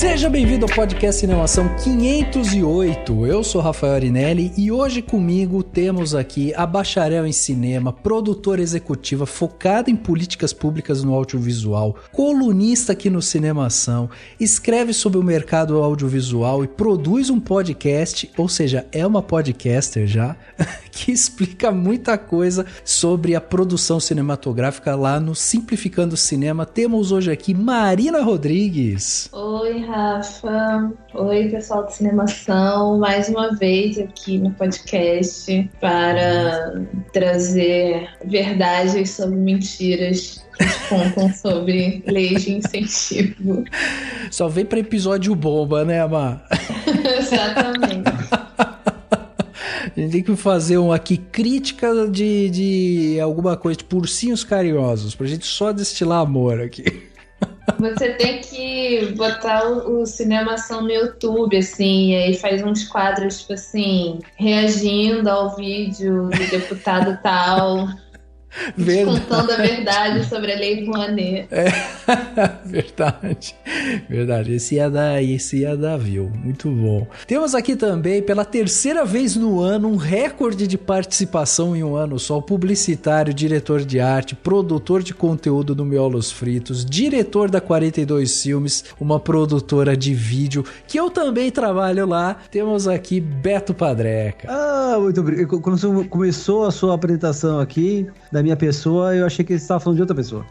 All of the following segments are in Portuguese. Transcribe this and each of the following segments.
Seja bem-vindo ao podcast Cinemação 508. Eu sou Rafael Arinelli e hoje comigo temos aqui a bacharel em cinema, produtora executiva focada em políticas públicas no audiovisual, colunista aqui no Cinemação, escreve sobre o mercado audiovisual e produz um podcast, ou seja, é uma podcaster já, que explica muita coisa sobre a produção cinematográfica lá no Simplificando Cinema. Temos hoje aqui Marina Rodrigues. Oi, Rafa. Oi, pessoal do Cinemação. Mais uma vez aqui no podcast para trazer verdades sobre mentiras que contam sobre leis de incentivo. Só vem para episódio bomba, né, Amar? Exatamente. A gente tem que fazer aqui crítica de alguma coisa, de ursinhos carinhosos, pra gente só destilar amor aqui. Você tem que botar o Cinemação no YouTube, assim, e aí faz uns quadros, tipo assim, reagindo ao vídeo do deputado tal, contando a verdade sobre a Lei Rouanet. Verdade. Esse ia dar view. Muito bom. Temos aqui também, pela terceira vez no ano, um recorde de participação em um ano só. O publicitário, diretor de arte, produtor de conteúdo do Miolos Fritos, diretor da 42 Filmes, uma produtora de vídeo, que eu também trabalho lá. Temos aqui Beto Padreca. Muito obrigado. Quando começou a sua apresentação aqui, da minha pessoa, eu achei que você estava falando de outra pessoa.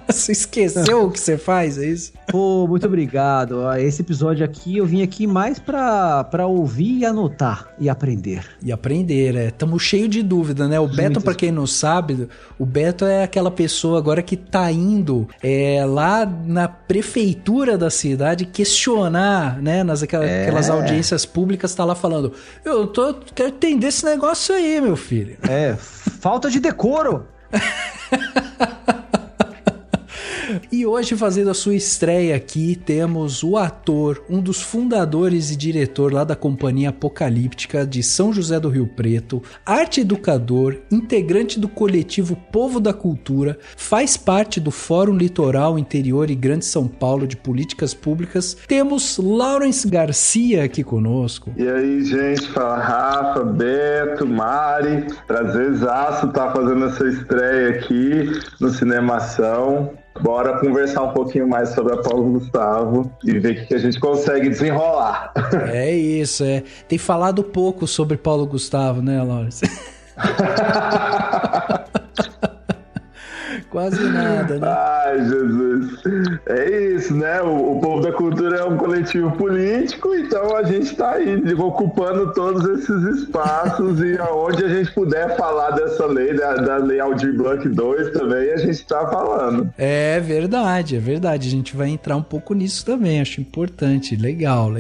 Você esqueceu o que você faz, é isso? Pô, muito obrigado. Esse episódio aqui, eu vim aqui mais pra ouvir e anotar e aprender. E aprender, Estamos cheios de dúvida, né? O Beto, pra quem não sabe, o Beto é aquela pessoa agora que tá indo lá na prefeitura da cidade questionar, né? Aquelas audiências públicas, tá lá falando, quero entender esse negócio aí, meu filho. Falta de decoro. E hoje, fazendo a sua estreia aqui, temos o ator, um dos fundadores e diretor lá da Companhia Apocalíptica de São José do Rio Preto, arte educador, integrante do coletivo Povo da Cultura, faz parte do Fórum Litoral, Interior e Grande São Paulo de Políticas Públicas. Temos Lawrence Garcia aqui conosco. E aí, gente, fala Rafa, Beto, Mari, prazerzaço estar fazendo essa estreia aqui no Cinemação. Bora conversar um pouquinho mais sobre a Paulo Gustavo e ver o que a gente consegue desenrolar. É isso, Tem falado pouco sobre Paulo Gustavo, né, Lawrence? Quase nada, né? Ai, Jesus. É isso, né? O Povo da Cultura é um coletivo político, então a gente tá aí ocupando todos esses espaços e aonde a gente puder falar dessa lei, da Lei Aldir Blanc 2 também, a gente tá falando. É verdade. A gente vai entrar um pouco nisso também, acho importante. Legal.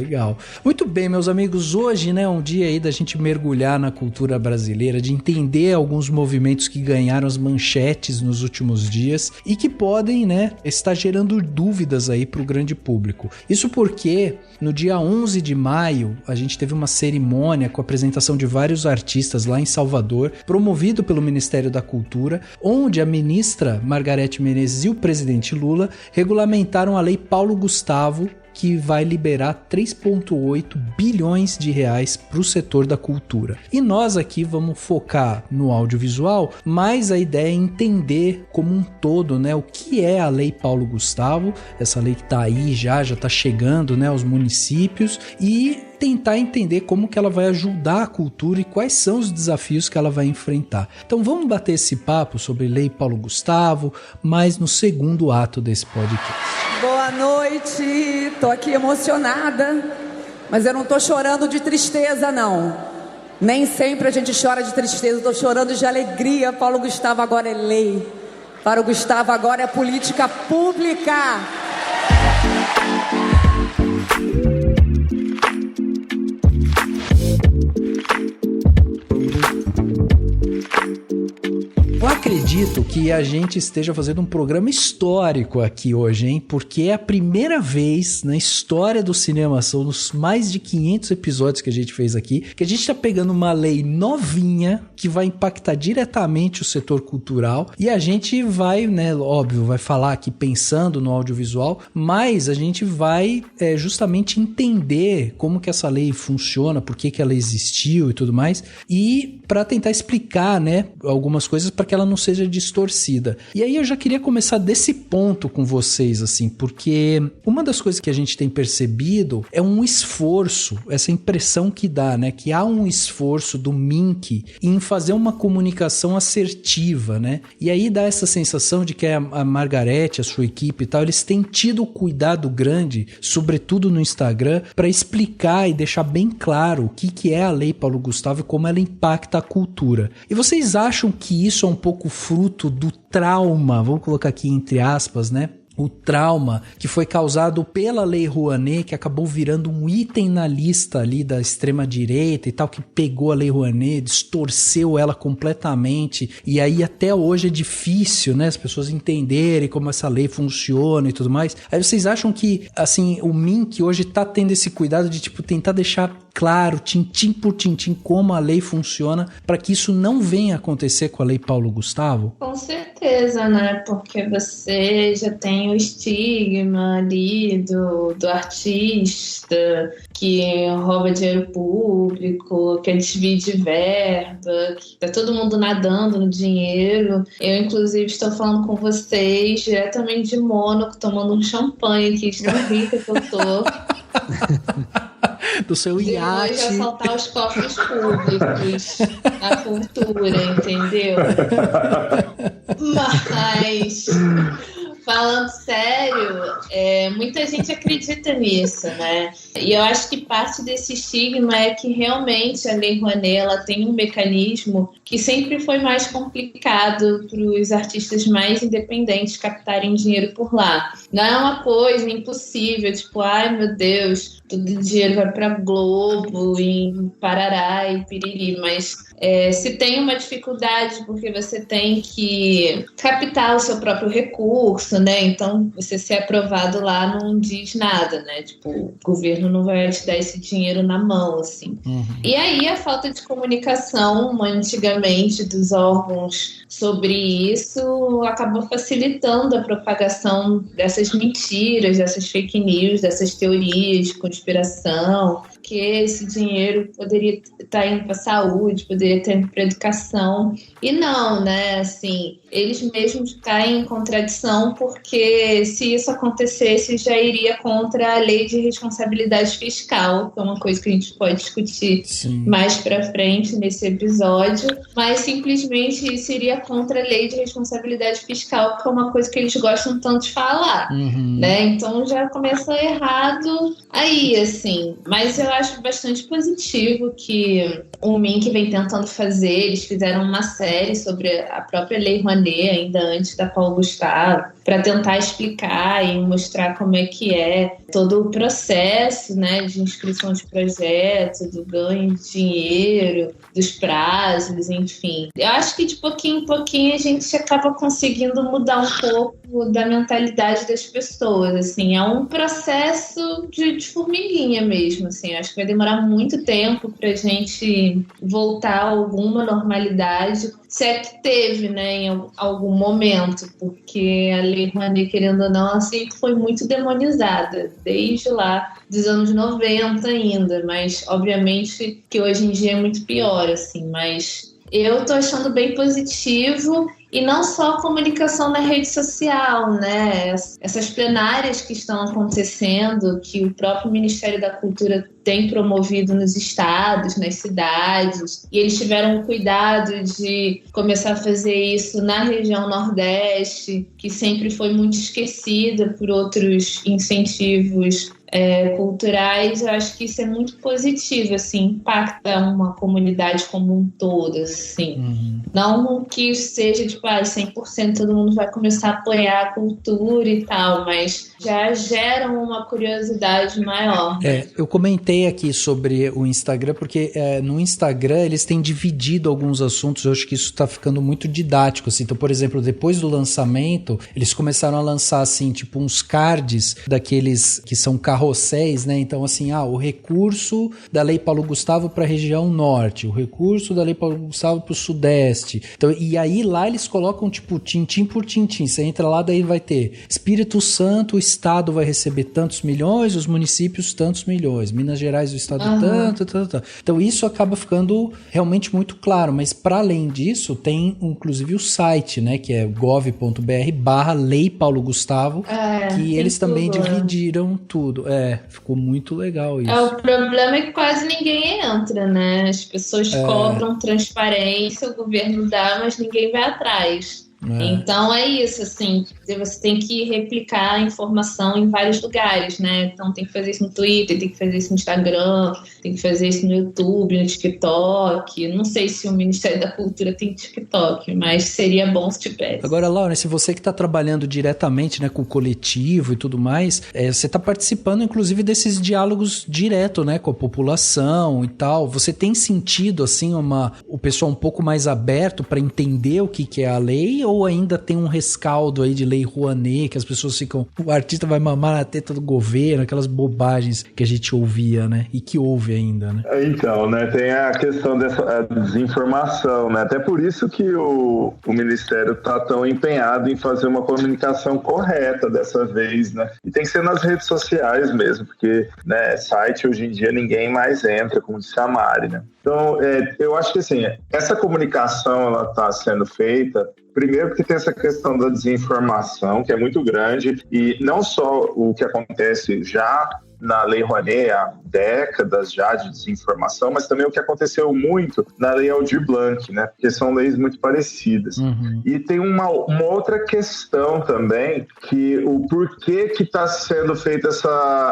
Muito bem, meus amigos, hoje, né, é um dia aí da gente mergulhar na cultura brasileira, de entender alguns movimentos que ganharam as manchetes nos últimos dias e que podem, né, estar gerando dúvidas aí para o grande público. Isso porque no dia 11 de maio a gente teve uma cerimônia com a apresentação de vários artistas lá em Salvador, promovido pelo Ministério da Cultura, onde a ministra Margarete Menezes e o presidente Lula regulamentaram a Lei Paulo Gustavo, que vai liberar 3,8 bilhões de reais para o setor da cultura. E nós aqui vamos focar no audiovisual, mas a ideia é entender como um todo, né, o que é a Lei Paulo Gustavo, essa lei que está aí já está chegando, né, aos municípios, e tentar entender como que ela vai ajudar a cultura e quais são os desafios que ela vai enfrentar. Então vamos bater esse papo sobre Lei Paulo Gustavo, mas no segundo ato desse podcast. Boa noite, tô aqui emocionada, mas eu não tô chorando de tristeza, não. Nem sempre a gente chora de tristeza, eu tô chorando de alegria. Paulo Gustavo agora é lei. Paulo Gustavo agora é política pública. Eu acredito que a gente esteja fazendo um programa histórico aqui hoje, hein? Porque é a primeira vez na história do Cinemação, nos mais de 500 episódios que a gente fez aqui, que a gente tá pegando uma lei novinha que vai impactar diretamente o setor cultural e a gente vai, né, óbvio, vai falar aqui pensando no audiovisual, mas a gente vai justamente entender como que essa lei funciona, por que ela existiu e tudo mais, e para tentar explicar, né, algumas coisas para que ela não seja distorcida. E aí eu já queria começar desse ponto com vocês, assim, porque uma das coisas que a gente tem percebido é um esforço, essa impressão que dá, né, que há um esforço do Mink em fazer uma comunicação assertiva, né, e aí dá essa sensação de que a Margarete, a sua equipe e tal, eles têm tido cuidado grande, sobretudo no Instagram, para explicar e deixar bem claro o que é a Lei Paulo Gustavo e como ela impacta a cultura. E vocês acham que isso é um pouco fruto do trauma, vamos colocar aqui entre aspas, né? O trauma que foi causado pela Lei Rouanet, que acabou virando um item na lista ali da extrema-direita e tal, que pegou a Lei Rouanet, distorceu ela completamente, e aí até hoje é difícil, né, as pessoas entenderem como essa lei funciona e tudo mais. Aí vocês acham que, assim, o Mink hoje tá tendo esse cuidado de, tipo, tentar deixar claro, tintim por tintim, como a lei funciona, para que isso não venha acontecer com a Lei Paulo Gustavo? Com certeza, né? Porque você já tem o estigma ali do artista que rouba dinheiro público, que divide verba, que tá todo mundo nadando no dinheiro. Eu, inclusive, estou falando com vocês diretamente de Mônaco, tomando um champanhe aqui, de tão rica que eu tô. Do seu iate. Depois de assaltar os cofres públicos da cultura, entendeu? Mas, falando sério, muita gente acredita nisso, né? E eu acho que parte desse estigma é que realmente a Lei Rouanet, ela tem um mecanismo que sempre foi mais complicado para os artistas mais independentes captarem dinheiro por lá. Não é uma coisa impossível, tipo, ai meu Deus, todo o dinheiro vai para Globo, em Parará e Piriri, mas se tem uma dificuldade porque você tem que captar o seu próprio recurso, né? Então, você ser aprovado lá não diz nada, né? Tipo, o governo não vai te dar esse dinheiro na mão, assim. Uhum. E aí, a falta de comunicação, antigamente, dos órgãos sobre isso, acabou facilitando a propagação dessas mentiras, dessas fake news, dessas teorias de conspiração, que esse dinheiro poderia estar indo para a saúde, poderia estar indo para a educação. E não, né? Assim, eles mesmos caem em contradição, porque se isso acontecesse, já iria contra a lei de responsabilidade fiscal, que é uma coisa que a gente pode discutir mais para frente nesse episódio, mas simplesmente isso iria contra a lei de responsabilidade fiscal, que é uma coisa que eles gostam tanto de falar, né? Então já começa errado aí, assim. Mas eu acho bastante positivo que o Mink vem tentando fazer. Eles fizeram uma série sobre a própria Lei Rouanet, ainda antes da Paulo Gustavo, para tentar explicar e mostrar como é que é todo o processo, né, de inscrição de projeto, do ganho de dinheiro, dos prazos, enfim. Eu acho que de pouquinho em pouquinho a gente acaba conseguindo mudar um pouco da mentalidade das pessoas, assim. É um processo de formiguinha mesmo, assim. Eu acho que vai demorar muito tempo pra gente voltar a alguma normalidade, se é que teve, né, em algum momento, porque a Lei Rouanet, querendo ou não, assim, foi muito demonizada, desde lá dos anos 90 ainda, mas obviamente que hoje em dia é muito pior, assim, mas eu tô achando bem positivo. E não só a comunicação na rede social, né? Essas plenárias que estão acontecendo, que o próprio Ministério da Cultura tem promovido nos estados, nas cidades, e eles tiveram o cuidado de começar a fazer isso na região Nordeste, que sempre foi muito esquecida por outros incentivos culturais, eu acho que isso é muito positivo, assim, impacta uma comunidade como um todo, assim. Não que seja, tipo, 100% todo mundo vai começar a apoiar a cultura e tal, mas já geram uma curiosidade maior. Eu comentei aqui sobre o Instagram, porque no Instagram eles têm dividido alguns assuntos, eu acho que isso tá ficando muito didático, assim. Então, por exemplo, depois do lançamento, eles começaram a lançar, assim, tipo, uns cards daqueles que são carrosséis, né? Então, assim, o recurso da Lei Paulo Gustavo para a região norte, o recurso da Lei Paulo Gustavo para o sudeste. Então, e aí lá eles colocam, tipo, tintim por tintim. Você entra lá, daí vai ter Espírito Santo, o estado vai receber tantos milhões, os municípios tantos milhões, Minas Gerais, o estado tanto. Então, isso acaba ficando realmente muito claro, mas para além disso, tem inclusive o site, né, que é gov.br/Lei Paulo Gustavo, que eles também dividiram tudo. Ficou muito legal isso. O problema é que quase ninguém entra, né? As pessoas cobram transparência, o governo dá, mas ninguém vai atrás. Então é isso, assim, você tem que replicar a informação em vários lugares, né? Então tem que fazer isso no Twitter, tem que fazer isso no Instagram, tem que fazer isso no YouTube, no TikTok. Não sei se o Ministério da Cultura tem TikTok, mas seria bom se tivesse. Agora, Laura, se você que está trabalhando diretamente, né, com o coletivo e tudo mais, você está participando inclusive desses diálogos direto, né, com a população e tal. Você tem sentido, assim, o pessoal um pouco mais aberto para entender o que é a lei, ou ainda tem um rescaldo aí de Lei Rouanet, que as pessoas ficam, o artista vai mamar na teta do governo, aquelas bobagens que a gente ouvia, né? E que ouve ainda, né? Então, né? Tem a questão dessa desinformação, né? Até por isso que o Ministério está tão empenhado em fazer uma comunicação correta dessa vez, né? E tem que ser nas redes sociais mesmo, porque, né, site hoje em dia ninguém mais entra, como disse a Mari, né? Então, eu acho que, assim, essa comunicação, ela está sendo feita, primeiro porque tem essa questão da desinformação, que é muito grande, e não só o que acontece já na Lei Rouanet há décadas já de desinformação, mas também o que aconteceu muito na Lei Aldir Blanc, né? Porque são leis muito parecidas. E tem uma outra questão também, que o porquê que está sendo feita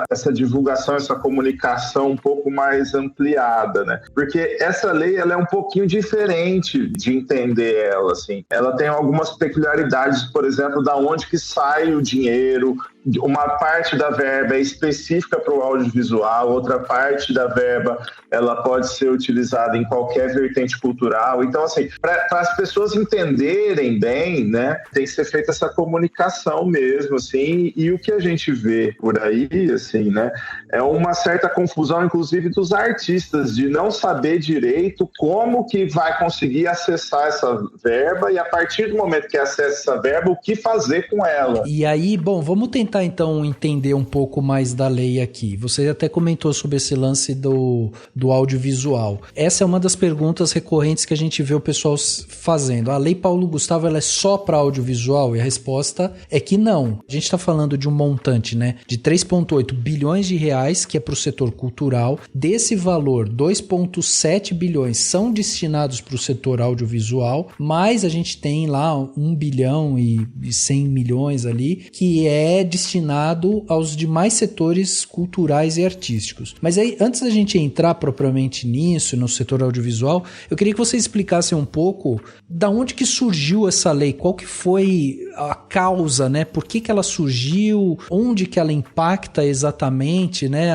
essa divulgação, essa comunicação um pouco mais ampliada, né? Porque essa lei, ela é um pouquinho diferente de entender ela, assim. Ela tem algumas peculiaridades, por exemplo, da onde que sai o dinheiro. Uma parte da verba é específica para o audiovisual, outra parte da verba ela pode ser utilizada em qualquer vertente cultural. Então, assim, para as pessoas entenderem bem, né, tem que ser feita essa comunicação mesmo, assim, e o que a gente vê por aí, assim, né, é uma certa confusão, inclusive, dos artistas, de não saber direito como que vai conseguir acessar essa verba e, a partir do momento que acessa essa verba, o que fazer com ela. E aí, bom, vamos tentar então entender um pouco mais da lei aqui. Você até comentou sobre esse lance do audiovisual. Essa é uma das perguntas recorrentes que a gente vê o pessoal fazendo. A Lei Paulo Gustavo, ela é só para audiovisual? E a resposta é que não. A gente está falando de um montante, né, de 3,8 bilhões de reais, que é para o setor cultural. Desse valor, 2,7 bilhões são destinados para o setor audiovisual, mas a gente tem lá 1 bilhão e 100 milhões ali, que é destinado aos demais setores culturais e artísticos. Mas aí, antes da gente entrar propriamente nisso, no setor audiovisual, eu queria que você explicasse um pouco da onde que surgiu essa lei, qual que foi a causa, né? Por que ela surgiu, onde que ela impacta exatamente, né,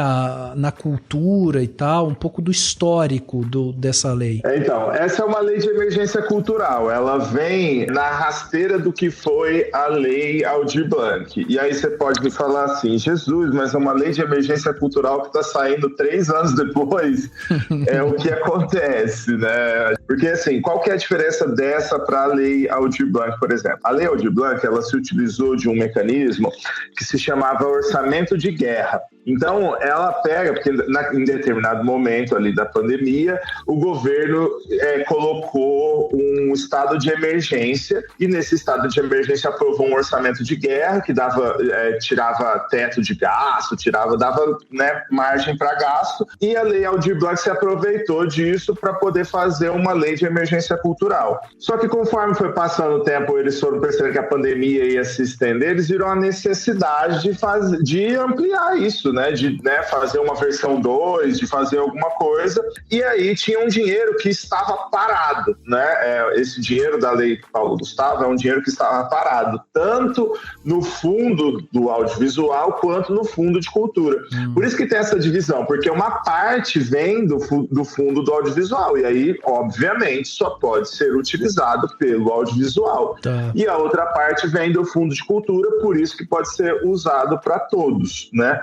na cultura e tal, um pouco do histórico dessa lei. Então, essa é uma lei de emergência cultural, ela vem na rasteira do que foi a Lei Aldir Blanc. E aí você pode me falar assim, Jesus, mas é uma lei de emergência cultural que está saindo 3 anos depois, é o que acontece, né? Porque, assim, qual que é a diferença dessa para a Lei Aldir Blanc, por exemplo? A Lei Aldir Blanc, ela se utilizou de um mecanismo que se chamava orçamento de guerra. Então, ela pega, porque em determinado momento ali da pandemia, o governo colocou um estado de emergência, e nesse estado de emergência aprovou um orçamento de guerra que tirava teto de gasto, dava, né, margem para gasto, e a Lei Aldir Blanc se aproveitou disso para poder fazer uma lei de emergência cultural. Só que conforme foi passando o tempo, eles foram percebendo que a pandemia ia se estender, eles viram a necessidade de ampliar isso, isso, né, de, né, fazer uma versão 2, de fazer alguma coisa, e aí tinha um dinheiro que estava parado, né, esse dinheiro da Lei Paulo Gustavo é um dinheiro que estava parado, tanto no fundo do audiovisual quanto no fundo de cultura. Por isso que tem essa divisão, porque uma parte vem do fundo do audiovisual, e aí, obviamente, só pode ser utilizado pelo audiovisual. Tá. E a outra parte vem do fundo de cultura, por isso que pode ser usado para todos, né?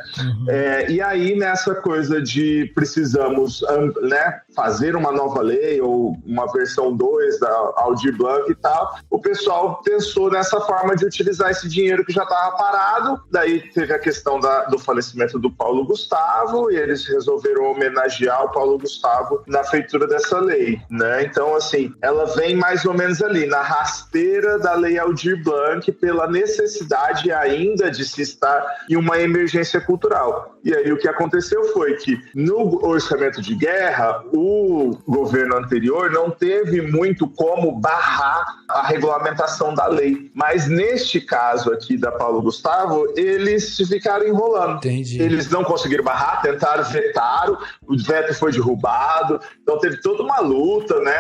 E aí, nessa coisa de precisamos, né, fazer uma nova lei ou uma versão 2 da Aldir Blanc e tal, o pessoal pensou nessa forma de utilizar esse dinheiro que já estava parado. Daí teve a questão do falecimento do Paulo Gustavo, e eles resolveram homenagear o Paulo Gustavo na feitura dessa lei, né? Então, assim, ela vem mais ou menos ali, na rasteira da Lei Aldir Blanc, pela necessidade ainda de se estar em uma emergência cultural. E aí o que aconteceu foi que no orçamento de guerra, o governo anterior não teve muito como barrar a regulamentação da lei. Mas neste caso aqui da Paulo Gustavo, eles ficaram enrolando. Entendi. Eles não conseguiram barrar, tentaram, vetaram, o veto foi derrubado, então teve toda uma luta, né,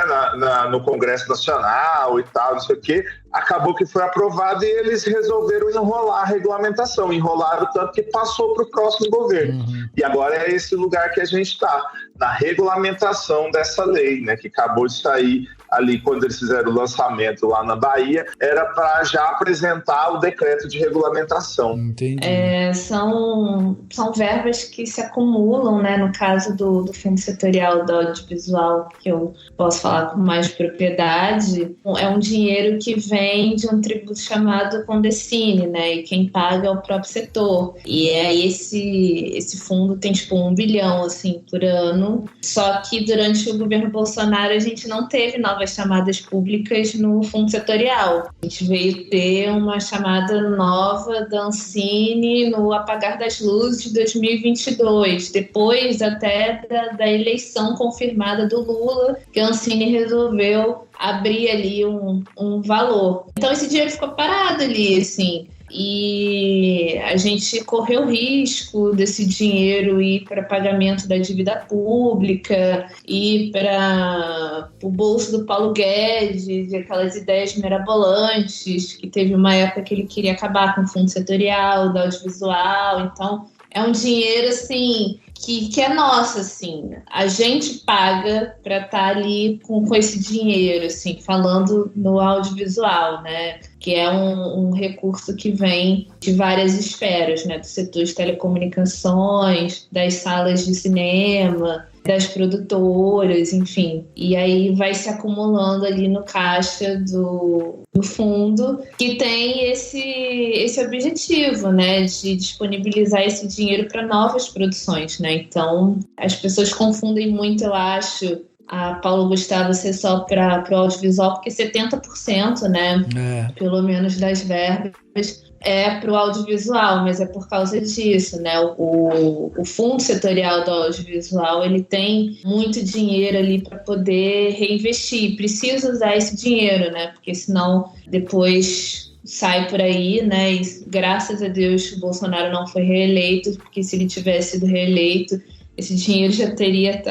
no Congresso Nacional e tal, não sei o quê. Acabou que foi aprovado e eles resolveram enrolar a regulamentação. Enrolaram tanto que passou para o próximo governo. E agora é esse lugar que a gente está, na regulamentação dessa lei, né, que acabou de sair ali quando eles fizeram o lançamento lá na Bahia, era para já apresentar o decreto de regulamentação. Entendi. São verbas que se acumulam, né, no caso do Fundo Setorial do Audiovisual, que eu posso falar com mais propriedade, é um dinheiro que vem de um tributo chamado Condecine, né, e quem paga é o próprio setor. E esse fundo tem tipo 1 bilhão assim, por ano, só que durante o governo Bolsonaro a gente não teve novas chamadas públicas no fundo setorial. A gente veio ter uma chamada nova da Ancine no apagar das luzes de 2022, depois até da eleição confirmada do Lula, que a Ancine resolveu abrir ali um valor. Então esse dinheiro ficou parado ali, assim. E a gente correu o risco desse dinheiro ir para pagamento da dívida pública, ir para o bolso do Paulo Guedes, aquelas ideias mirabolantes, que teve uma época que ele queria acabar com o fundo setorial, do audiovisual. Então é um dinheiro assim que é nosso, assim, a gente paga para estar ali com esse dinheiro, assim, falando no audiovisual, né, que é um recurso que vem de várias esferas, né, do setor de telecomunicações, das salas de cinema, das produtoras, enfim. E aí vai se acumulando ali no caixa do fundo, que tem esse objetivo, né, de disponibilizar esse dinheiro para novas produções, né? Então, as pessoas confundem muito, eu acho, a Paulo Gustavo ser só para o audiovisual, porque 70%, né, pelo menos das verbas, é para o audiovisual, mas é por causa disso, né? O fundo setorial do audiovisual, ele tem muito dinheiro ali para poder reinvestir. Precisa usar esse dinheiro, né? Porque senão depois sai por aí, né? E graças a Deus o Bolsonaro não foi reeleito, porque se ele tivesse sido reeleito, esse dinheiro já teria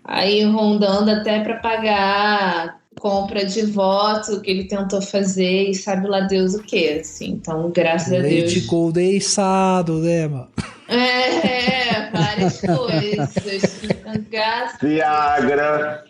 aí rondando até para pagar compra de voto que ele tentou fazer e sabe lá Deus o que, assim. Então, graças a Deus... Leite condensado, né, mano? Várias coisas. Viagra,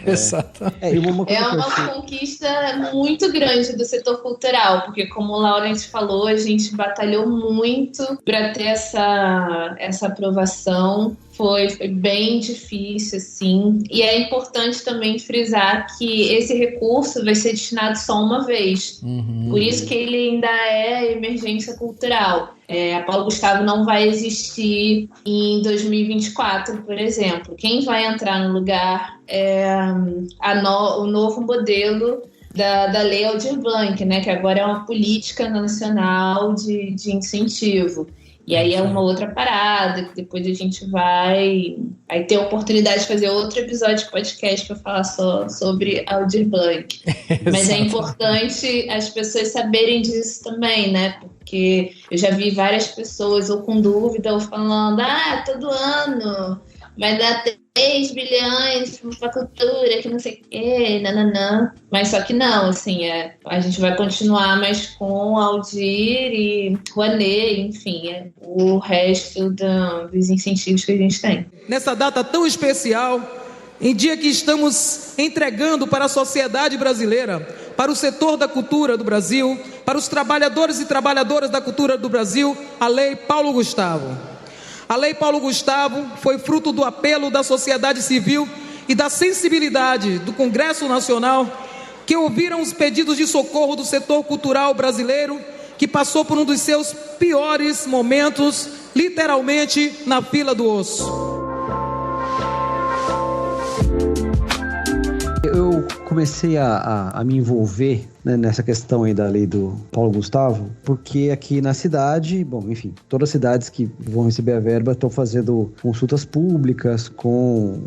exatamente. É uma conquista muito grande do setor cultural, porque como o Laurence falou, a gente batalhou muito para ter essa aprovação. Foi bem difícil, assim. E é importante também frisar que esse recurso vai ser destinado só uma vez. Por isso que ele ainda é emergência cultural. A Paulo Gustavo não vai existir em 2024, por exemplo. Quem vai entrar no lugar é o novo modelo da Lei Aldir Blanc, né, que agora é uma política nacional de incentivo. E aí é uma outra parada, que depois a gente vai ter a oportunidade de fazer outro episódio de podcast para falar só sobre Aldir Blanc. Mas é importante as pessoas saberem disso também, né? Porque eu já vi várias pessoas ou com dúvida ou falando, todo ano vai dar 3 bilhões pra cultura, que não sei o quê, nananã. Mas só que não, assim, a gente vai continuar, mas com Aldir e Rouanet, enfim, o resto dos incentivos que a gente tem. Nessa data tão especial, em dia que estamos entregando para a sociedade brasileira, para o setor da cultura do Brasil, para os trabalhadores e trabalhadoras da cultura do Brasil, a Lei Paulo Gustavo. A Lei Paulo Gustavo foi fruto do apelo da sociedade civil e da sensibilidade do Congresso Nacional, que ouviram os pedidos de socorro do setor cultural brasileiro, que passou por um dos seus piores momentos, literalmente na fila do osso. Eu comecei a me envolver, né, nessa questão aí da lei do Paulo Gustavo, porque aqui na cidade, bom, enfim, todas as cidades que vão receber a verba estão fazendo consultas públicas com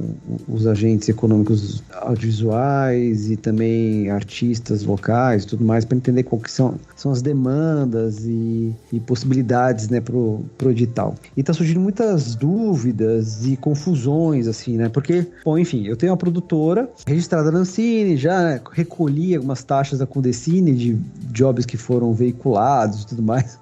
os agentes econômicos audiovisuais e também artistas locais e tudo mais, para entender qual que são as demandas e possibilidades, né, pro edital. E tá surgindo muitas dúvidas e confusões, assim, né, porque, bom, enfim, eu tenho uma produtora registrada na Ancine, já recolhi algumas taxas da Condecine de jobs que foram veiculados e tudo mais.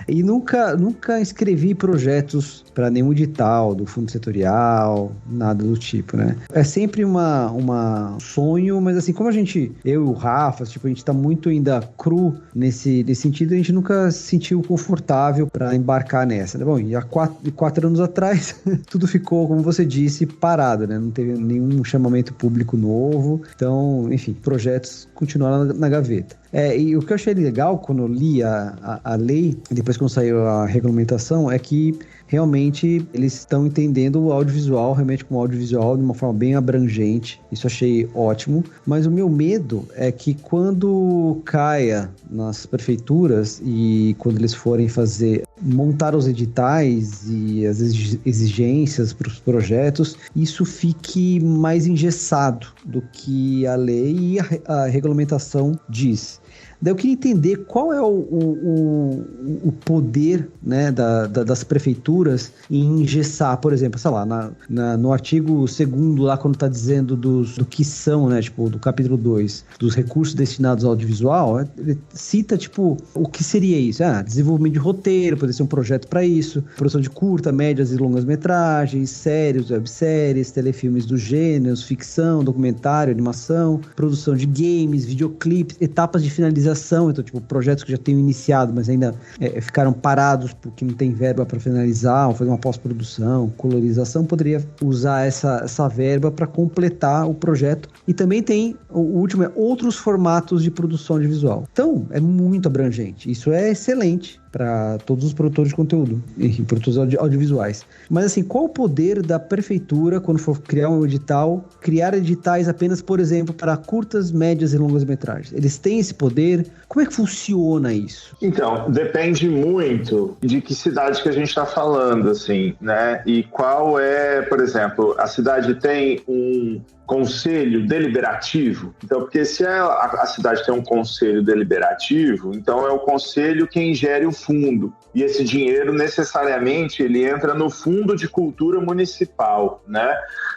E nunca inscrevi projetos para nenhum edital do fundo setorial, nada do tipo, né? É sempre uma sonho, mas assim, como eu e o Rafa, tipo, a gente tá muito ainda cru nesse sentido, a gente nunca se sentiu confortável para embarcar nessa, né? Bom, e há 4 anos atrás, tudo ficou, como você disse, parado, né? Não teve nenhum chamamento público novo, então, enfim, projetos continuaram na gaveta. E o que eu achei legal quando eu li a lei, depois quando saiu a regulamentação, é que realmente eles estão entendendo o audiovisual, realmente como audiovisual, de uma forma bem abrangente. Isso achei ótimo. Mas o meu medo é que quando caia nas prefeituras e quando eles forem montar os editais e as exigências para os projetos, isso fique mais engessado do que a lei e a regulamentação diz. Daí eu queria entender qual é o poder, né, das prefeituras em engessar, por exemplo, sei lá, no artigo 2º lá, quando está dizendo do que são, né, tipo, do capítulo 2, dos recursos destinados ao audiovisual, ele cita, tipo, o que seria isso? Desenvolvimento de roteiro, poderia ser um projeto para isso, produção de curta, médias e longas metragens, séries, webséries, telefilmes dos gêneros, ficção, documentário, animação, produção de games, videoclipes, etapas de finalização. Então, tipo, projetos que já tenham iniciado, mas ainda ficaram parados porque não tem verba para finalizar, ou fazer uma pós-produção, colorização, poderia usar essa verba para completar o projeto. E também tem, o último, outros formatos de produção audiovisual. Então, é muito abrangente. Isso é excelente para todos os produtores de conteúdo e produtores audiovisuais. Mas assim, qual o poder da prefeitura quando for criar um edital, criar editais apenas, por exemplo, para curtas, médias e longas metragens? Eles têm esse poder? Como é que funciona isso? Então, depende muito de que cidade que a gente está falando, assim, né? E qual é, por exemplo, a cidade tem um conselho deliberativo. Então, porque se a cidade tem um conselho deliberativo, então é o conselho quem gere o fundo. E esse dinheiro, necessariamente, ele entra no Fundo de Cultura Municipal, né?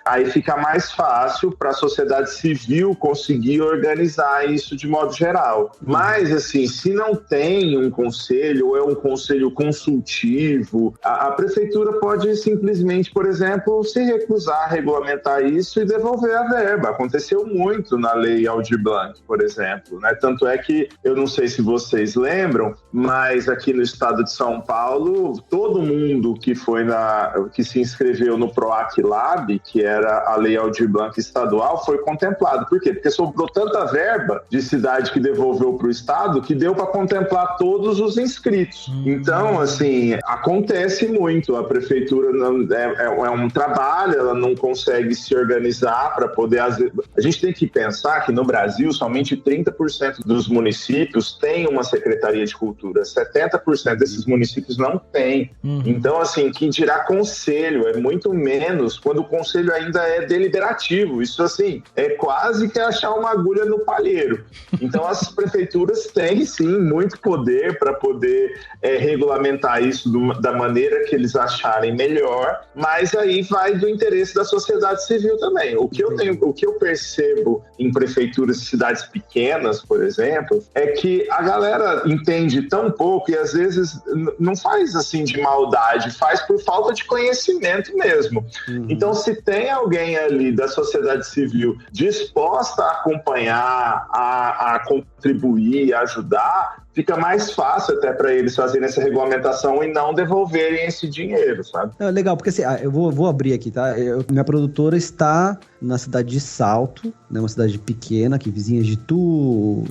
Aí fica mais fácil para a sociedade civil conseguir organizar isso de modo geral. Mas, assim, se não tem um conselho, ou é um conselho consultivo, a prefeitura pode simplesmente, por exemplo, se recusar a regulamentar isso e devolver a verba. Aconteceu muito na lei Aldir Blanc, por exemplo, né? Tanto é que, eu não sei se vocês lembram, mas aqui no estado de São Paulo, todo mundo que se inscreveu no PROAC Lab, que era a lei Aldir Blanc estadual, foi contemplado. Por quê? Porque sobrou tanta verba de cidade que devolveu para o estado que deu para contemplar todos os inscritos. Então, assim, acontece muito. A prefeitura é um trabalho, ela não consegue se organizar para para poder... A gente tem que pensar que no Brasil somente 30% dos municípios têm uma secretaria de cultura, 70% desses municípios não têm. Então, assim, quem dirá conselho, é muito menos quando o conselho ainda é deliberativo. Isso, assim, é quase que achar uma agulha no palheiro. Então, as prefeituras têm, sim, muito poder para poder regulamentar isso da maneira que eles acharem melhor, mas aí vai do interesse da sociedade civil também. O que eu percebo em prefeituras de cidades pequenas, por exemplo, é que a galera entende tão pouco e às vezes não faz assim de maldade, faz por falta de conhecimento mesmo. Então, se tem alguém ali da sociedade civil disposta a acompanhar, a contribuir, a ajudar, fica mais fácil até para eles fazerem essa regulamentação e não devolverem esse dinheiro, sabe? É legal, porque assim, eu vou abrir aqui, tá? Minha produtora está na cidade de Salto, né, uma cidade pequena, aqui vizinha de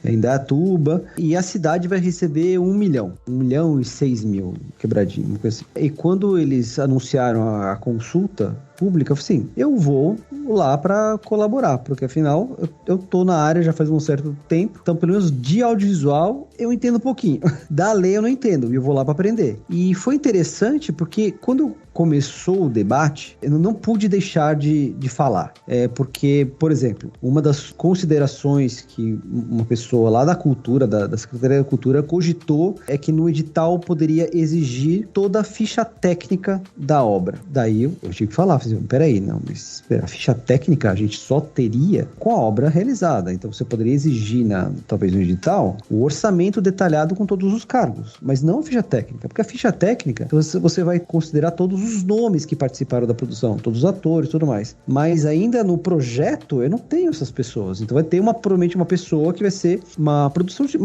Indaiatuba, e a cidade vai receber 1 milhão, 1.006.000, quebradinho, uma coisa assim. E quando eles anunciaram a consulta pública, eu falei assim, eu vou lá para colaborar, porque afinal eu tô na área já faz um certo tempo, então pelo menos de audiovisual eu entendo um pouquinho. Da lei eu não entendo, e eu vou lá para aprender. E foi interessante porque quando começou o debate, eu não pude deixar de falar. Porque, por exemplo, uma das considerações que uma pessoa lá da cultura, da Secretaria da Cultura, cogitou é que no edital poderia exigir toda a ficha técnica da obra. Daí eu tive que falar, peraí, não, mas a ficha técnica a gente só teria com a obra realizada. Então você poderia exigir, talvez no edital, o orçamento detalhado com todos os cargos, mas não a ficha técnica, porque a ficha técnica você vai considerar todos os nomes que participaram da produção, todos os atores, tudo mais. Mas ainda no projeto, eu não tenho essas pessoas. Então vai ter provavelmente uma pessoa que vai ser uma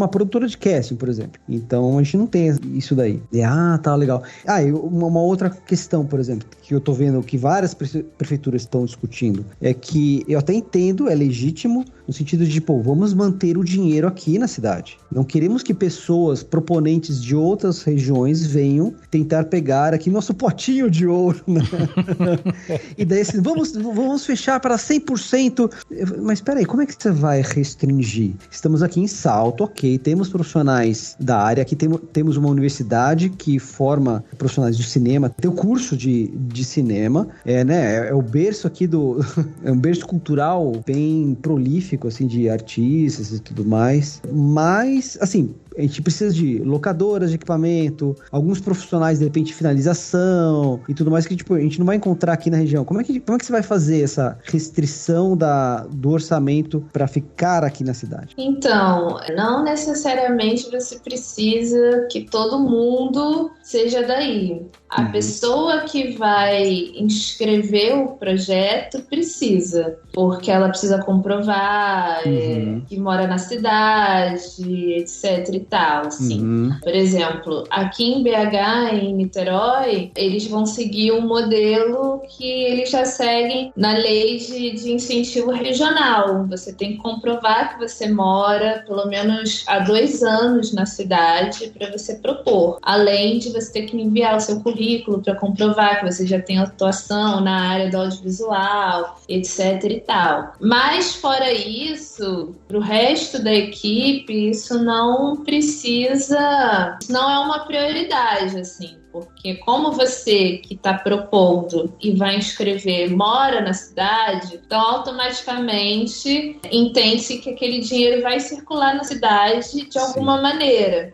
produtora de casting, por exemplo. Então a gente não tem isso daí. Tá, legal. E uma outra questão, por exemplo, que eu tô vendo que várias prefeituras estão discutindo, é que eu até entendo, é legítimo, no sentido de, vamos manter o dinheiro aqui na cidade. Não queremos que pessoas proponentes de outras regiões venham tentar pegar aqui nosso potinho de ouro, né? E daí assim, vamos fechar para 100%. Mas espera aí, como é que você vai restringir? Estamos aqui em Salto, ok, temos profissionais da área, aqui temos uma universidade que forma profissionais de cinema, tem o curso de cinema, é o berço aqui é um berço cultural bem prolífico, assim, de artistas e tudo mais, mas, assim, a gente precisa de locadoras de equipamento, alguns profissionais, de repente, finalização e tudo mais que a gente não vai encontrar aqui na região. Como é que você vai fazer essa restrição do orçamento para ficar aqui na cidade? Então, não necessariamente você precisa que todo mundo seja daí. A pessoa que vai inscrever o projeto precisa, porque ela precisa comprovar que mora na cidade, etc e tal, assim. Por exemplo, aqui em BH, em Niterói, eles vão seguir um modelo que eles já seguem na lei de incentivo regional. Você tem que comprovar que você mora pelo menos há 2 anos na cidade para você propor, além de você ter que enviar o seu currículo para comprovar que você já tem atuação na área do audiovisual, etc e tal. Mas, fora isso, para o resto da equipe, isso não precisa, não é uma prioridade, assim. Porque como você que está propondo e vai inscrever mora na cidade, então automaticamente entende-se que aquele dinheiro vai circular na cidade de alguma maneira.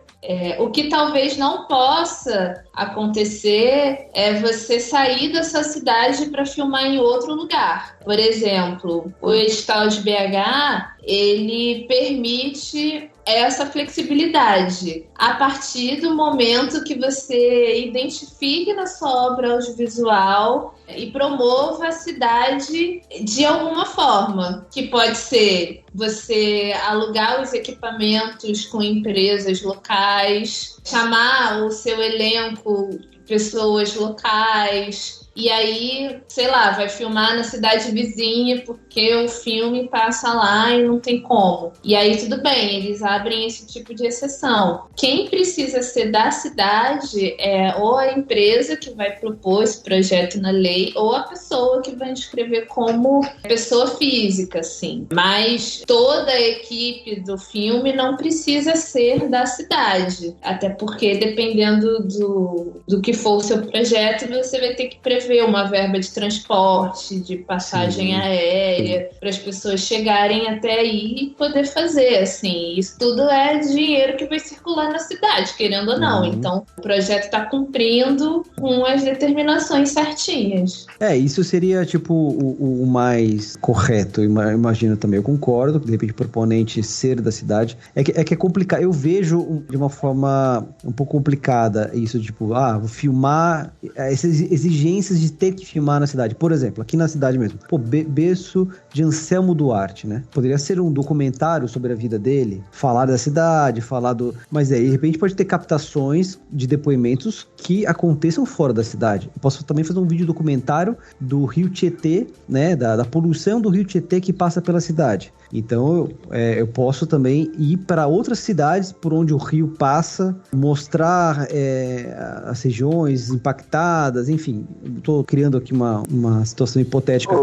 O que talvez não possa acontecer é você sair da sua cidade para filmar em outro lugar. Por exemplo, o edital de BH, ele permite essa flexibilidade a partir do momento que você identifique na sua obra audiovisual e promova a cidade de alguma forma, que pode ser você alugar os equipamentos com empresas locais, chamar o seu elenco pessoas locais, e aí, sei lá, vai filmar na cidade vizinha porque o filme passa lá e não tem como. E aí tudo bem, eles abrem esse tipo de exceção. Quem precisa ser da cidade é ou a empresa que vai propor esse projeto na lei ou a pessoa que vai inscrever como pessoa física, assim. Mas toda a equipe do filme não precisa ser da cidade, até porque dependendo do que for o seu projeto, você vai ter que prever uma verba de transporte, de passagem aérea, para as pessoas chegarem até aí e poder fazer, assim. Isso tudo é dinheiro que vai circular na cidade, querendo ou não. Então, o projeto está cumprindo com as determinações certinhas. Isso seria, tipo, o mais correto, imagino também. Eu concordo, de repente, o proponente ser da cidade. É que é complicado. Eu vejo de uma forma um pouco complicada isso, tipo, vou filmar, essas exigências de ter que filmar na cidade. Por exemplo, aqui na cidade mesmo. Berço de Anselmo Duarte, né? Poderia ser um documentário sobre a vida dele, falar da cidade, mas de repente pode ter captações de depoimentos que aconteçam fora da cidade. Eu posso também fazer um vídeo documentário do Rio Tietê, né? Da poluição do Rio Tietê que passa pela cidade. Então, eu posso também ir para outras cidades por onde o rio passa, mostrar as regiões impactadas, enfim. Estou criando aqui uma situação hipotética.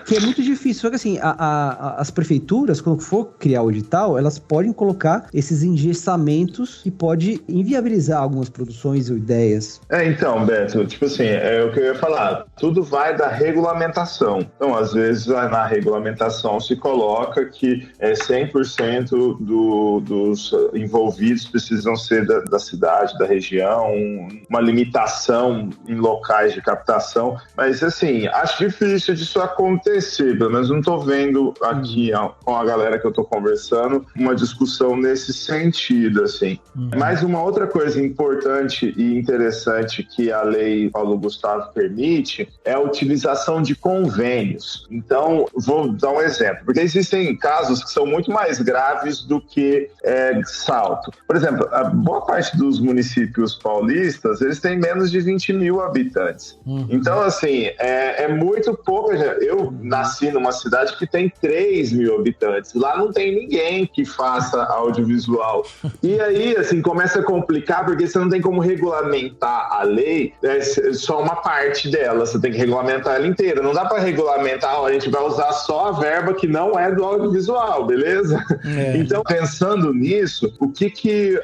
Que é muito difícil. Só que assim, as prefeituras, quando for criar o edital, elas podem colocar esses engessamentos e pode inviabilizar algumas produções ou ideias. Então, Beto, tipo assim, é o que eu ia falar. Tudo vai da regulamentação. Então, às vezes, na regulamentação se coloca que 100% dos envolvidos precisam ser da cidade, da região, uma limitação em locais de captação, mas assim, acho difícil disso acontecer, pelo menos não estou vendo aqui com a galera que eu estou conversando uma discussão nesse sentido, assim. Mas uma outra coisa importante e interessante que a lei Paulo Gustavo permite é a utilização de convênios. Então, vou dar um exemplo, porque existem casos que são muito mais graves do que Salto. Por exemplo, a boa parte dos municípios paulistas, eles têm menos de 20 mil habitantes. Então, assim, é muito pouco. Eu nasci numa cidade que tem 3 mil habitantes. Lá não tem ninguém que faça audiovisual. E aí, assim, começa a complicar, porque você não tem como regulamentar a lei, só uma parte dela. Você tem que regulamentar ela inteira. Não dá para regulamentar, a gente vai usar só a verba que não é do audiovisual, beleza? Então, pensando nisso, o que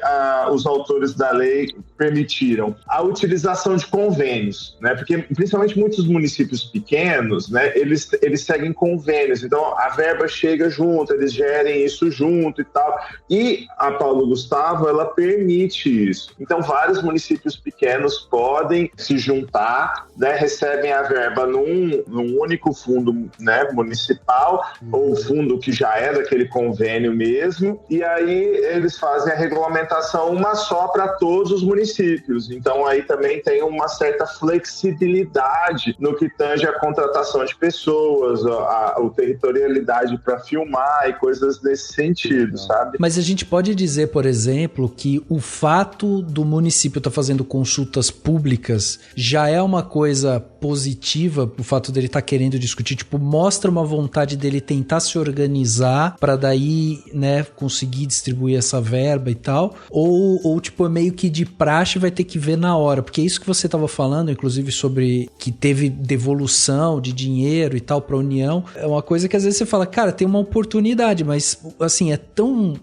os autores da lei permitiram? A utilização de convênios, né? Porque, principalmente muitos municípios pequenos, né, eles seguem convênios, então a verba chega junto, eles gerem isso junto e tal, e a Paulo Gustavo, ela permite isso. Então, vários municípios pequenos podem se juntar, né, recebem a verba num único fundo, né, municipal, ou fundo que já é daquele convênio mesmo, e aí eles fazem a regulamentação uma só para todos os municípios. Então aí também tem uma certa flexibilidade no que tange a contratação de pessoas, a territorialidade para filmar e coisas nesse sentido, sabe? Mas a gente pode dizer, por exemplo, que o fato do município estar fazendo consultas públicas já é uma coisa positiva, o fato dele estar querendo discutir, tipo, mostra uma vontade dele tentar se organizar para daí, né, conseguir distribuir essa verba e tal, ou tipo, é meio que de praxe, vai ter que ver na hora, porque isso que você estava falando, inclusive sobre que teve devolução de dinheiro e tal para a União, é uma coisa que às vezes você fala, cara, tem uma oportunidade, mas assim, é tão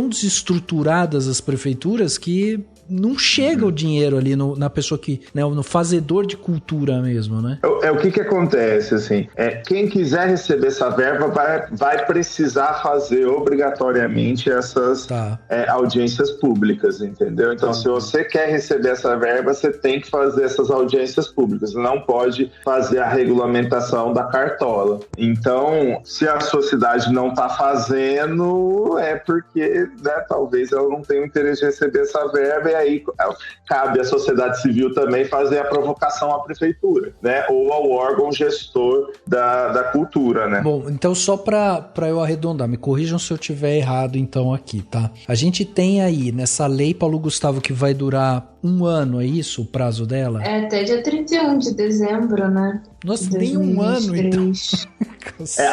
desestruturadas as prefeituras que não chega o dinheiro ali na pessoa que, né, no fazedor de cultura mesmo, né? O que acontece, assim, quem quiser receber essa verba vai precisar fazer obrigatoriamente essas audiências públicas, entendeu? Então, se você quer receber essa verba, você tem que fazer essas audiências públicas, não pode fazer a regulamentação da cartola. Então, se a sua cidade não está fazendo, é porque, né, talvez ela não tenha interesse de receber essa verba, e aí cabe à sociedade civil também fazer a provocação à prefeitura, né? Ou ao órgão gestor da cultura, né? Bom, então só para eu arredondar, me corrijam se eu tiver errado então aqui, tá? A gente tem aí nessa lei, Paulo Gustavo, que vai durar 1 ano, é isso o prazo dela? É até dia 31 de dezembro, né? Nossa, nem 1 ano, então.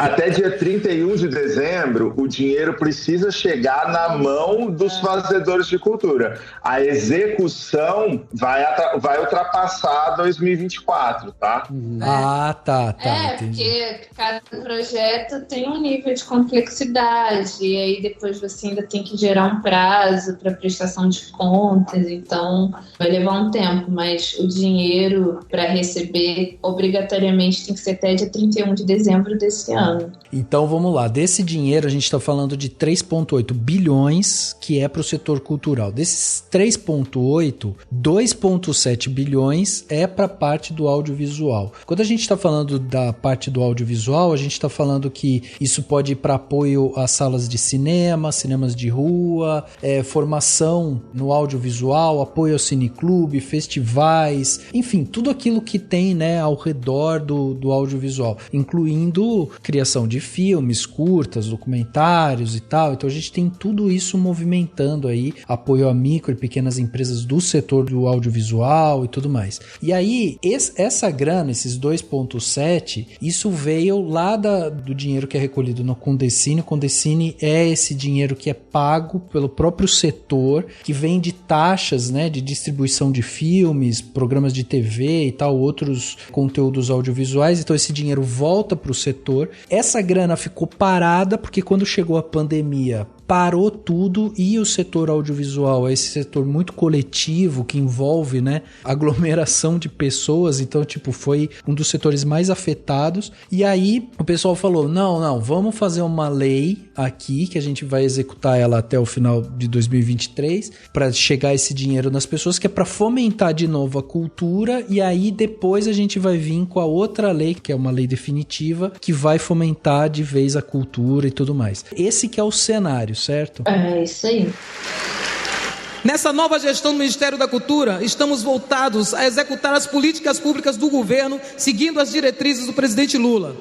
Até dia 31 de dezembro, o dinheiro precisa chegar na mão dos fazedores de cultura. A execução vai ultrapassar 2024, tá? Ah, tá. Entendi. Porque cada projeto tem um nível de complexidade, e aí depois você ainda tem que gerar um prazo para prestação de contas, então vai levar um tempo, mas o dinheiro para receber obrigatoriamente tem que ser até dia 31 de dezembro desse ano. Então vamos lá, desse dinheiro a gente está falando de 3,8 bilhões que é para o setor cultural. Desses 3,8, 2,7 bilhões é para a parte do audiovisual. Quando a gente está falando da parte do audiovisual, a gente está falando que isso pode ir para apoio a salas de cinema, cinemas de rua, formação no audiovisual, apoio ao cineclube, festivais, enfim, tudo aquilo que tem, né, ao redor do audiovisual, incluindo criação de filmes, curtas, documentários e tal. Então a gente tem tudo isso movimentando aí, apoio a micro e pequenas empresas do setor do audiovisual e tudo mais. E aí, essa grana, esses 2,7, isso veio lá do dinheiro que é recolhido no Condecine. O Condecine é esse dinheiro que é pago pelo próprio setor, que vem de taxas, né, de distribuição de filmes, programas de TV e tal, outros conteúdos audiovisuais. Então esse dinheiro volta para o setor. Essa grana ficou parada porque quando chegou a pandemia, parou tudo, e o setor audiovisual é esse setor muito coletivo que envolve, né, aglomeração de pessoas, então foi um dos setores mais afetados. E aí o pessoal falou, não, vamos fazer uma lei aqui que a gente vai executar ela até o final de 2023 para chegar esse dinheiro nas pessoas, que é para fomentar de novo a cultura, e aí depois a gente vai vir com a outra lei, que é uma lei definitiva, que vai fomentar de vez a cultura e tudo mais. Esse que é o cenário, certo? É isso aí. Nessa nova gestão do Ministério da Cultura, estamos voltados a executar as políticas públicas do governo, seguindo as diretrizes do presidente Lula,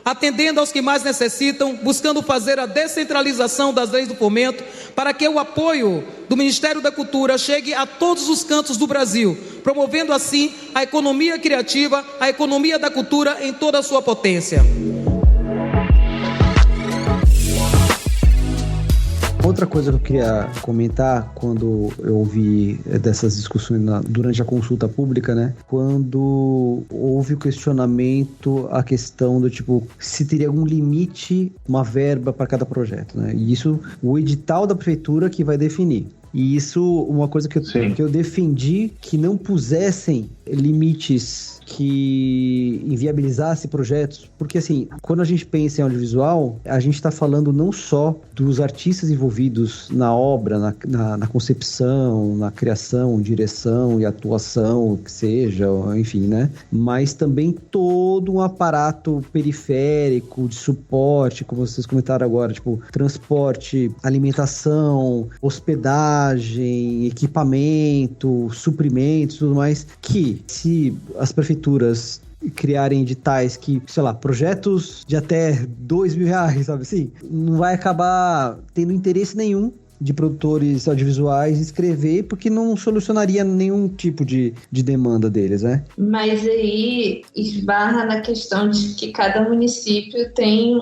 atendendo aos que mais necessitam, buscando fazer a descentralização das leis do fomento, para que o apoio do Ministério da Cultura chegue a todos os cantos do Brasil, promovendo assim a economia criativa, a economia da cultura em toda a sua potência. Outra coisa que eu queria comentar quando eu ouvi dessas discussões durante a consulta pública, né? Quando houve o questionamento, a questão do se teria algum limite, uma verba para cada projeto, né? E isso, o edital da prefeitura que vai definir. E isso, uma coisa que eu defendi, que não pusessem limites que inviabilizasse projetos, porque assim, quando a gente pensa em audiovisual, a gente está falando não só dos artistas envolvidos na obra, na concepção, na criação, direção e atuação, o que seja, enfim, né? Mas também todo um aparato periférico de suporte, como vocês comentaram agora, transporte, alimentação, hospedagem, equipamento, suprimentos, tudo mais, que se as prefeituras criarem editais que, projetos de até R$2.000, sabe assim? Não vai acabar tendo interesse nenhum de produtores audiovisuais escrever, porque não solucionaria nenhum tipo de demanda deles, né? Mas aí esbarra na questão de que cada município tem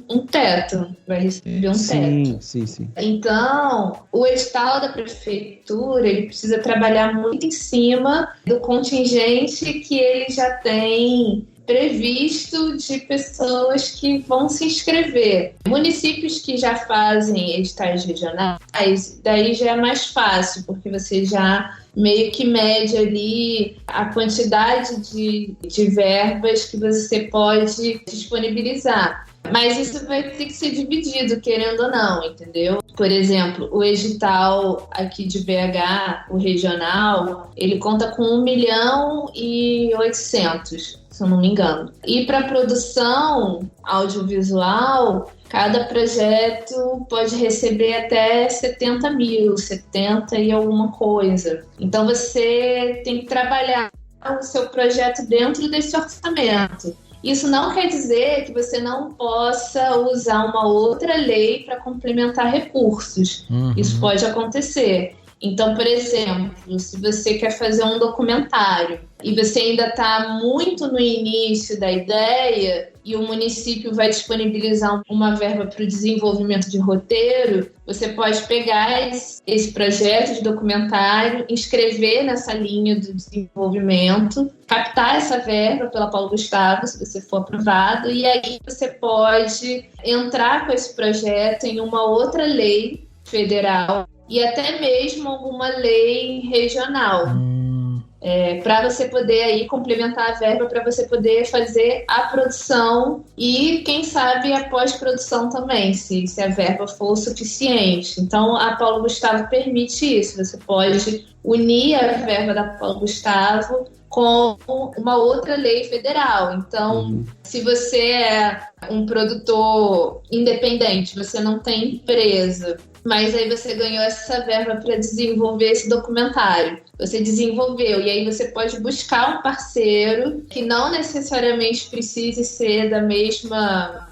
um teto, vai receber um teto. Sim. Então, o edital da prefeitura, ele precisa trabalhar muito em cima do contingente que ele já tem previsto de pessoas que vão se inscrever. Municípios que já fazem editais regionais, daí já é mais fácil, porque você já meio que mede ali a quantidade de verbas que você pode disponibilizar. Mas isso vai ter que ser dividido, querendo ou não, entendeu? Por exemplo, o edital aqui de BH, o regional, ele conta com 1.800.000, se eu não me engano. E para produção audiovisual, Cada projeto pode receber até 70 mil, 70 e alguma coisa. Então você tem que trabalhar o seu projeto dentro desse orçamento. Isso não quer dizer que você não possa usar uma outra lei para complementar recursos. Isso pode acontecer. Então, por exemplo, se você quer fazer um documentário e você ainda está muito no início da ideia e o município vai disponibilizar uma verba para o desenvolvimento de roteiro, você pode pegar esse projeto de documentário, inscrever nessa linha do desenvolvimento, captar essa verba pela Paulo Gustavo, se você for aprovado, e aí você pode entrar com esse projeto em uma outra lei federal e até mesmo alguma lei regional, para você poder aí complementar a verba, para você poder fazer a produção e, quem sabe, a pós-produção também, se a verba for suficiente. Então, a Paulo Gustavo permite isso. Você pode unir a verba da Paulo Gustavo com uma outra lei federal. Então, se você é um produtor independente, você não tem empresa, mas aí você ganhou essa verba para desenvolver esse documentário. Você desenvolveu, e aí você pode buscar um parceiro que não necessariamente precise ser da mesma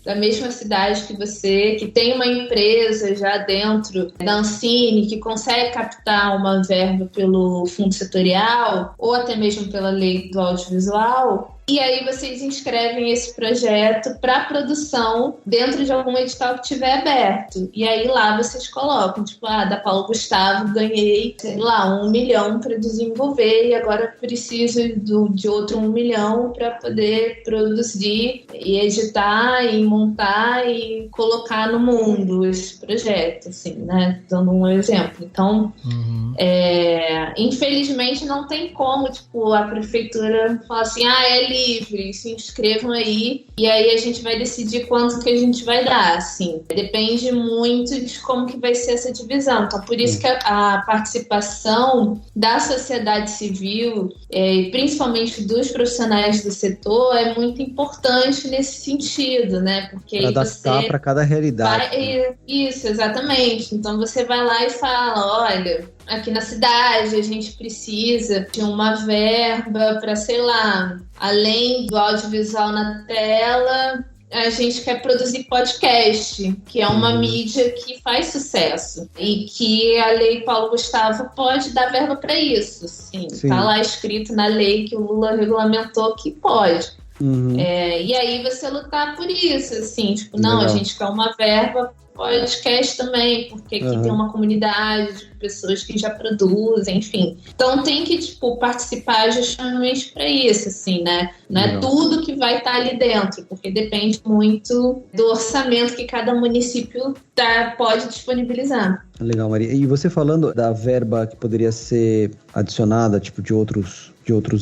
cidade que você, que tem uma empresa já dentro da Ancine, que consegue captar uma verba pelo fundo setorial, ou até mesmo pela lei do audiovisual. E aí vocês inscrevem esse projeto para produção dentro de algum edital que tiver aberto. E aí lá vocês colocam, tipo, da Paulo Gustavo ganhei, sei lá, 1 milhão para desenvolver e agora preciso de outro 1 milhão para poder produzir e editar e montar e colocar no mundo esse projeto, assim, né? Dando um exemplo. Então, infelizmente não tem como, tipo, a prefeitura falar assim, é livre, se inscrevam aí, e aí a gente vai decidir quanto que a gente vai dar, assim. Depende muito de como que vai ser essa divisão. Então, por isso que a participação da sociedade civil, principalmente dos profissionais do setor, é muito importante nesse sentido, né? Porque para adaptar para cada realidade. Isso, exatamente. Então, você vai lá e fala, olha, aqui na cidade a gente precisa de uma verba para, sei lá, além do audiovisual na tela, a gente quer produzir podcast, que é uma mídia que faz sucesso e que a Lei Paulo Gustavo pode dar verba para isso. Sim. Tá lá escrito na lei que o Lula regulamentou que pode. E aí você lutar por isso, assim, tipo, não, legal. A gente quer uma verba podcast também, porque aqui tem uma comunidade de pessoas que já produzem, enfim. Então tem que, tipo, participar justamente para isso, assim, né? Não é tudo que vai estar ali dentro, porque depende muito do orçamento que cada município pode disponibilizar. Legal, Maria. E você falando da verba que poderia ser adicionada, tipo, de outros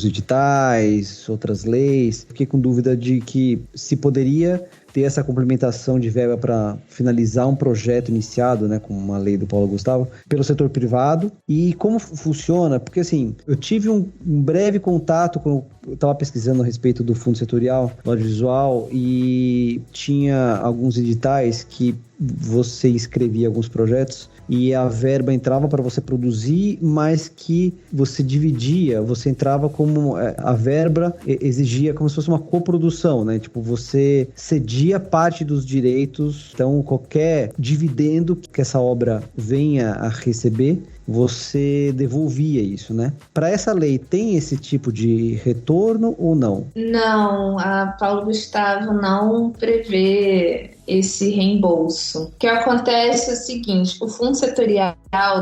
editais, outras leis, fiquei com dúvida de que se poderia ter essa complementação de verba para finalizar um projeto iniciado, né, com uma lei do Paulo Gustavo, pelo setor privado. E como funciona? Porque, assim, eu tive um breve contato quando eu estava pesquisando a respeito do fundo setorial, do audiovisual, e tinha alguns editais que você escrevia alguns projetos e a verba entrava para você produzir, mas que você dividia, você entrava como a verba exigia como se fosse uma coprodução, né? Tipo, você cedia parte dos direitos, então qualquer dividendo que essa obra venha a receber, você devolvia isso, né? Para essa lei, tem esse tipo de retorno ou não? Não, a Paulo Gustavo não prevê esse reembolso. O que acontece é o seguinte, o Fundo Setorial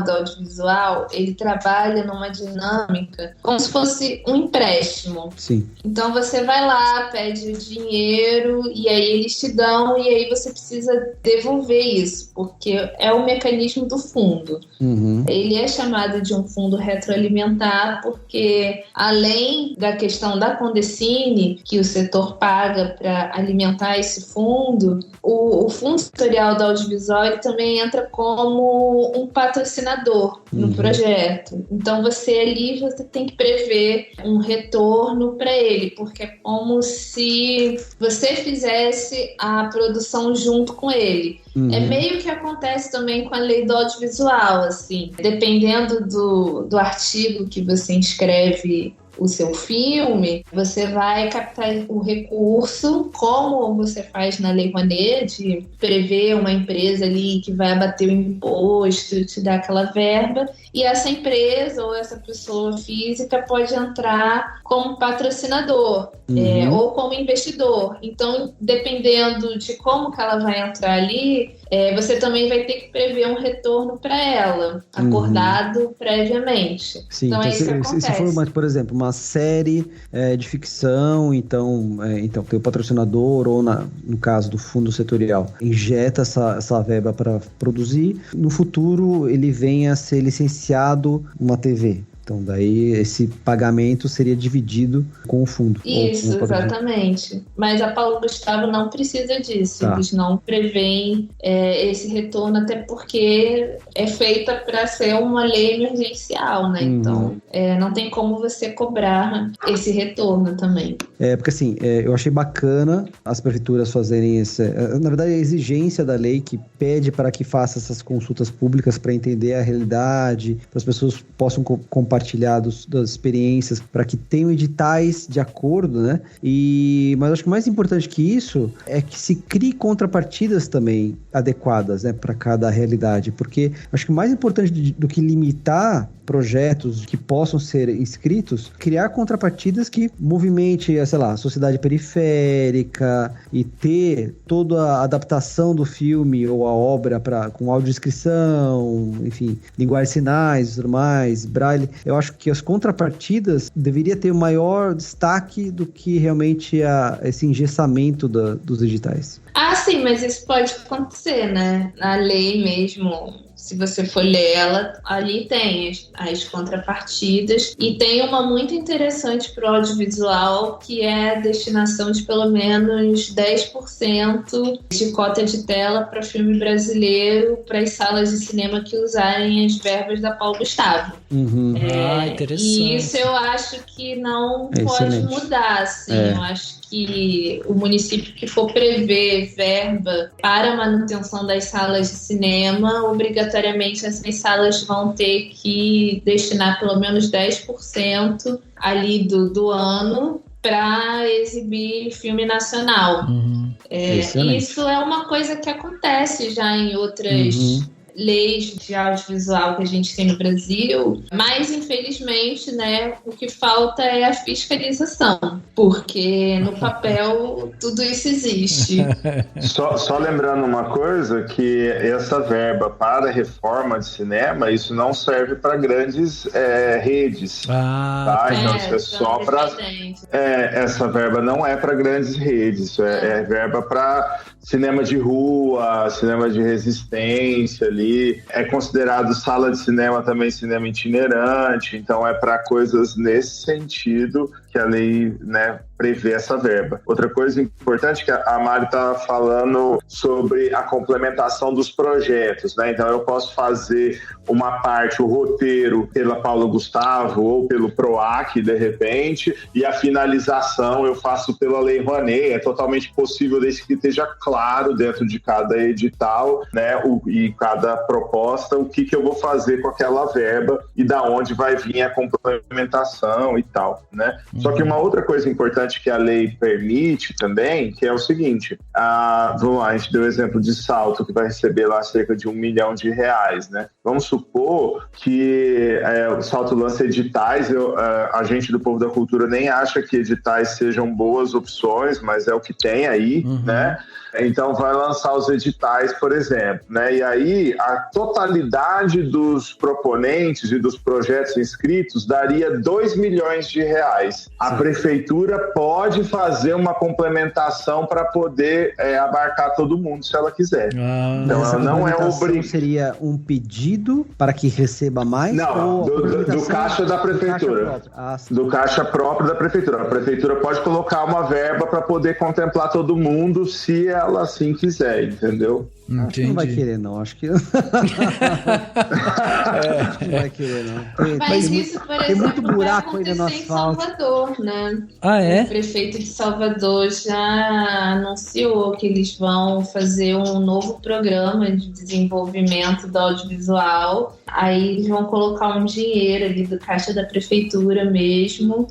do Audiovisual, ele trabalha numa dinâmica como se fosse um empréstimo. Sim. Então você vai lá, pede o dinheiro e aí eles te dão e aí você precisa devolver isso, porque é o mecanismo do fundo. Ele é chamado de um fundo retroalimentar porque, além da questão da Condecine, que o setor paga para alimentar esse fundo, o Fundo Setorial do Audiovisual ele também entra como um patrocinador patrocinador no projeto. Então você tem que prever um retorno para ele, porque é como se você fizesse a produção junto com ele. É meio que acontece também com a lei do audiovisual, assim. Dependendo do artigo que você inscreve o seu filme, você vai captar o recurso, como você faz na Lei Rouanet, de prever uma empresa ali que vai abater o imposto, te dar aquela verba, e essa empresa ou essa pessoa física pode entrar como patrocinador ou como investidor. Então, dependendo de como que ela vai entrar ali, você também vai ter que prever um retorno para ela, acordado previamente. Sim, então é isso que acontece. Se for, por exemplo, uma série de ficção, então tem o patrocinador, ou no caso do fundo setorial, injeta essa verba para produzir, no futuro ele vem a ser licenciado uma TV. Então, daí esse pagamento seria dividido com o fundo. Isso, exatamente. Mas a Paulo Gustavo não precisa disso. Tá. Eles não prevêem esse retorno, até porque é feita para ser uma lei emergencial, né? Então, não tem como você cobrar esse retorno também. Porque assim, eu achei bacana as prefeituras fazerem na verdade, a exigência da lei que pede para que faça essas consultas públicas para entender a realidade, para as pessoas possam compartilhar das experiências, para que tenham editais de acordo, né? Mas acho que mais importante que isso é que se crie contrapartidas também adequadas, né, para cada realidade, porque acho que mais importante do que limitar projetos que possam ser inscritos, criar contrapartidas que movimente, sei lá, a sociedade periférica e ter toda a adaptação do filme ou a obra com audiodescrição, enfim, linguagem de sinais e tudo mais, braille. Eu acho que as contrapartidas deveria ter o maior destaque do que realmente esse engessamento dos editais. Sim, mas isso pode acontecer, né? A lei mesmo, se você for ler ela, ali tem as contrapartidas, e tem uma muito interessante para o audiovisual, que é a destinação de pelo menos 10% de cota de tela para filme brasileiro, para as salas de cinema que usarem as verbas da Paulo Gustavo. Interessante. E isso eu acho que não pode mudar, assim. Eu acho que o município que for prever verba para a manutenção das salas de cinema, obrigatoriamente essas salas vão ter que destinar pelo menos 10% ali do ano para exibir filme nacional. Isso é uma coisa que acontece já em outras leis de audiovisual que a gente tem no Brasil, mas infelizmente, né, o que falta é a fiscalização, porque no papel tudo isso existe. Só lembrando uma coisa, que essa verba para a reforma de cinema, isso não serve para grandes redes. Então isso é só para... essa verba não é para grandes redes, isso é verba para cinema de rua, cinema de resistência ali. É considerado sala de cinema também cinema itinerante, então é para coisas nesse sentido que a lei, né, prevê essa verba. Outra coisa importante que a Mari está falando sobre a complementação dos projetos, né? Então eu posso fazer uma parte, o roteiro pela Paulo Gustavo ou pelo PROAC, de repente, e a finalização eu faço pela Lei Rouanet. É totalmente possível, desde que esteja claro dentro de cada edital, né, e cada proposta, o que eu vou fazer com aquela verba e da onde vai vir a complementação e tal, né? Só que uma outra coisa importante que a lei permite também, que é o seguinte, vamos lá, a gente deu o exemplo de Salto, que vai receber lá cerca de R$1 milhão, né? Vamos supor que o Salto lança editais, a gente do Povo da Cultura nem acha que editais sejam boas opções, mas é o que tem aí, né? Então vai lançar os editais, por exemplo, né? E aí a totalidade dos proponentes e dos projetos inscritos daria R$2 milhões. A prefeitura pode fazer uma complementação para poder abarcar todo mundo, se ela quiser. Então ela não é obrigada. Seria um pedido para que receba mais? Não, do caixa da prefeitura. Do caixa próprio da prefeitura. A prefeitura pode colocar uma verba para poder contemplar todo mundo, se ela assim quiser, entendeu? Acho que não vai querer, não. Acho que. Acho que não vai querer, não. Mas isso, por exemplo, tem muito buraco ainda no asfalto. Em Salvador, né? Ah, é? O prefeito de Salvador já anunciou que eles vão fazer um novo programa de desenvolvimento do audiovisual. Aí eles vão colocar um dinheiro ali do caixa da prefeitura mesmo,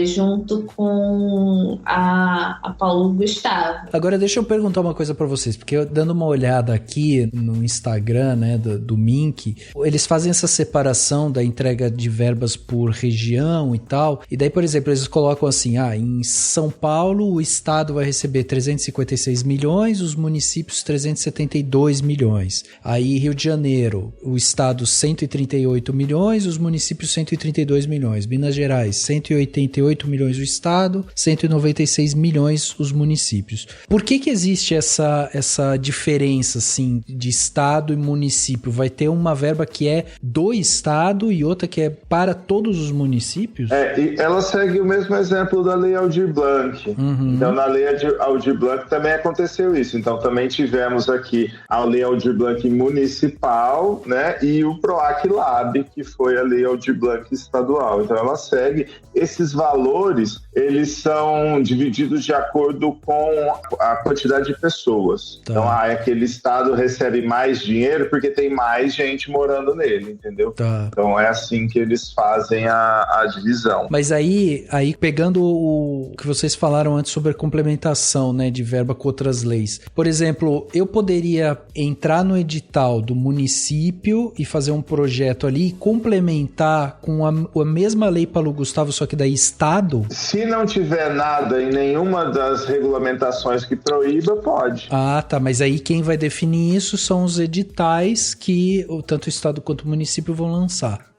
junto com a Paulo Gustavo. Agora deixa eu perguntar uma coisa pra vocês, porque eu, dando uma olhada aqui no Instagram, né, do Mink, eles fazem essa separação da entrega de verbas por região e tal, e daí, por exemplo, eles colocam assim, em São Paulo o estado vai receber 356 milhões, os municípios 372 milhões. Aí Rio de Janeiro, o estado 138 milhões, os municípios 132 milhões. Minas Gerais, 188 milhões o estado, 196 milhões os municípios. Por que existe essa diferença, assim, de estado e município? Vai ter uma verba que é do estado e outra que é para todos os municípios? E ela segue o mesmo exemplo da Lei Aldir Blanc. Então, na Lei Aldir Blanc também aconteceu isso. Então, também tivemos aqui a Lei Aldir Blanc municipal, né? E o PROAC Lab, que foi a Lei Aldir Blanc estadual. Então, ela segue. Esses valores, eles são divididos de acordo com a quantidade de pessoas. Tá. Então, aquele estado recebe mais dinheiro porque tem mais gente morando nele, entendeu? Tá. Então, é assim que eles fazem a divisão. Mas aí pegando o que vocês falaram antes sobre a complementação, né, de verba com outras leis. Por exemplo, eu poderia entrar no edital do município e fazer um projeto ali e complementar com a mesma lei Paulo Gustavo, só que daí estado? Se não tiver nada em nenhuma das regulamentações que proíba, pode. Ah, tá, mas aí quem vai definir isso são os editais que tanto o estado quanto o município vão lançar.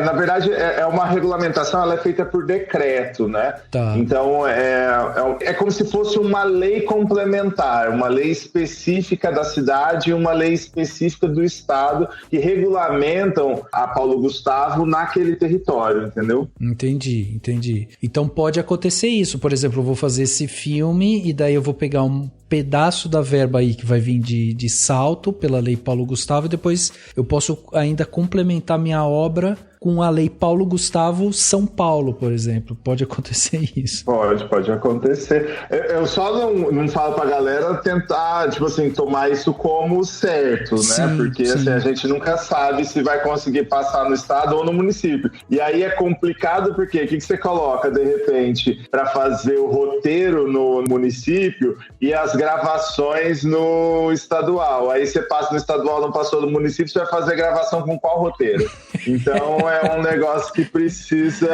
Na verdade, é uma regulamentação, ela é feita por decreto, né? Tá. Então, é como se fosse uma lei complementar, uma lei específica da cidade e uma lei específica do estado que regulamentam a Paulo Gustavo naquele território, entendeu? Entendi. Então, pode acontecer isso. Por exemplo, eu vou fazer esse filme e daí eu vou pegar um pedaço da verba aí que vai vir de Salto pela lei Paulo Gustavo e depois eu posso ainda complementar minha obra com a lei Paulo Gustavo São Paulo, por exemplo. Pode acontecer isso. Pode acontecer. Eu só não falo pra galera tentar, tipo assim, tomar isso como certo, né? Porque assim, a gente nunca sabe se vai conseguir passar no estado ou no município. E aí é complicado porque o que você coloca, de repente, para fazer o roteiro no município e as gravações no estadual. Aí você passa no estadual, não passou no município, você vai fazer gravação com qual roteiro? Então é um negócio que precisa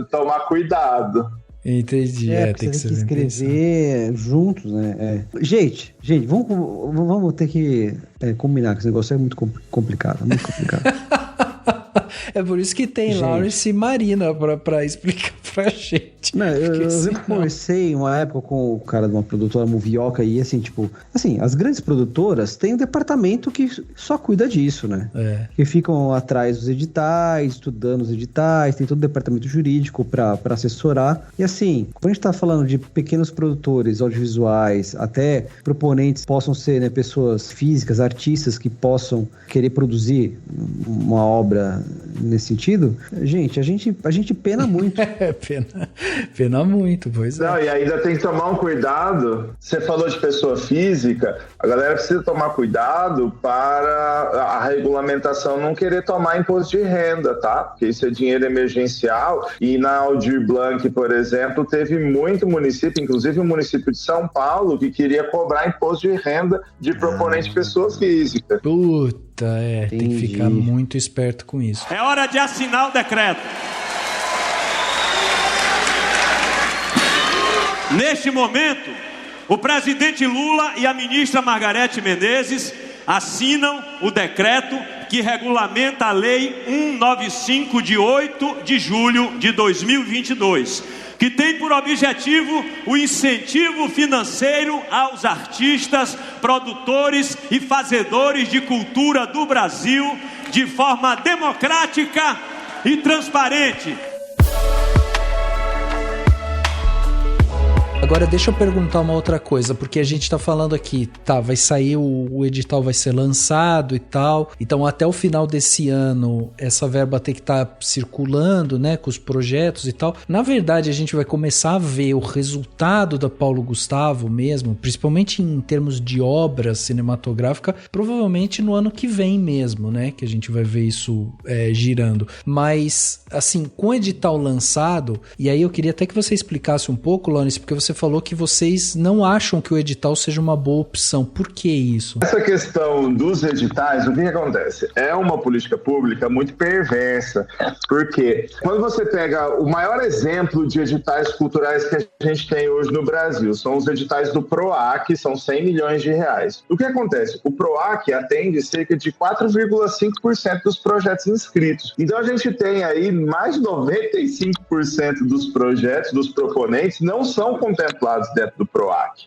tomar cuidado. Entendi. Tem que escrever juntos, né? Gente, vamos ter que combinar que esse negócio é muito complicado. Muito complicado. É por isso que tem Lawrence e Marina pra explicar pra gente. Não, eu conversei uma época com o cara de uma produtora, Movioca, e assim, as grandes produtoras têm um departamento que só cuida disso, né? Que ficam atrás dos editais, estudando os editais, tem todo o departamento jurídico pra assessorar. E assim, quando a gente tá falando de pequenos produtores audiovisuais, até proponentes possam ser, né, pessoas físicas, artistas que possam querer produzir uma obra nesse sentido, gente, a gente pena muito. Pena muito, pois é. Não, e ainda tem que tomar um cuidado. Você falou de pessoa física, a galera precisa tomar cuidado para a regulamentação não querer tomar imposto de renda, tá? Porque isso é dinheiro emergencial e na Aldir Blanc, por exemplo, teve muito município, inclusive o município de São Paulo, que queria cobrar imposto de renda de proponente pessoa física. Tem que ficar muito esperto com isso. É hora de assinar o decreto. Neste momento, o presidente Lula e a ministra Margarete Menezes assinam o decreto que regulamenta a Lei 195 de 8 de julho de 2022, que tem por objetivo o incentivo financeiro aos artistas, produtores e fazedores de cultura do Brasil de forma democrática e transparente. Agora deixa eu perguntar uma outra coisa, porque a gente tá falando aqui, vai sair, o edital vai ser lançado e tal, então até o final desse ano essa verba tem que estar circulando, né, com os projetos e tal. Na verdade a gente vai começar a ver o resultado da Paulo Gustavo mesmo, principalmente em termos de obra cinematográfica, provavelmente no ano que vem mesmo, né, que a gente vai ver isso girando. Mas, assim, com o edital lançado, e aí eu queria até que você explicasse um pouco, Lawrence, porque você falou que vocês não acham que o edital seja uma boa opção. Por que isso? Essa questão dos editais, o que acontece? É uma política pública muito perversa, porque quando você pega o maior exemplo de editais culturais que a gente tem hoje no Brasil, são os editais do PROAC, são 100 milhões de reais. O que acontece? O PROAC atende cerca de 4,5% dos projetos inscritos. Então a gente tem aí mais de 95% dos projetos, dos proponentes, não são contemplados dentro do PROAC.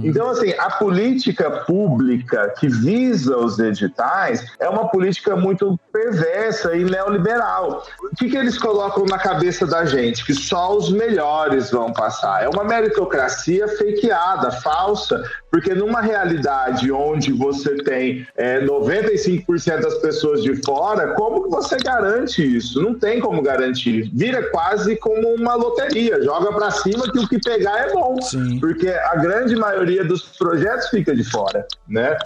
Então, assim, a política pública que visa os editais é uma política muito perversa e neoliberal. O que eles colocam na cabeça da gente? Que só os melhores vão passar. É uma meritocracia fakeada, falsa, porque numa realidade onde você tem 95% das pessoas de fora, como que você garante isso? Não tem como garantir. Vira quase como uma loteria. Joga pra cima que o que pegar é bom. Sim. Porque a grande maioria dos projetos fica de fora, né?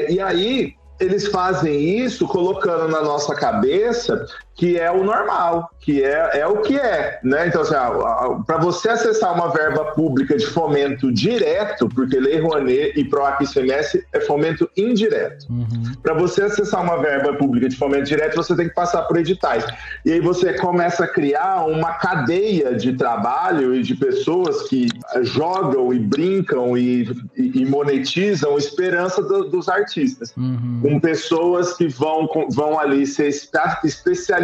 E aí eles fazem isso colocando na nossa cabeça que é o normal, que é o que é, né? Então, assim, para você acessar uma verba pública de fomento direto, porque Lei Rouanet e PROAC ICMS é fomento indireto. Para você acessar uma verba pública de fomento direto, você tem que passar por editais. E aí você começa a criar uma cadeia de trabalho e de pessoas que jogam e brincam e monetizam a esperança dos artistas. Com pessoas que vão ali ser especializadas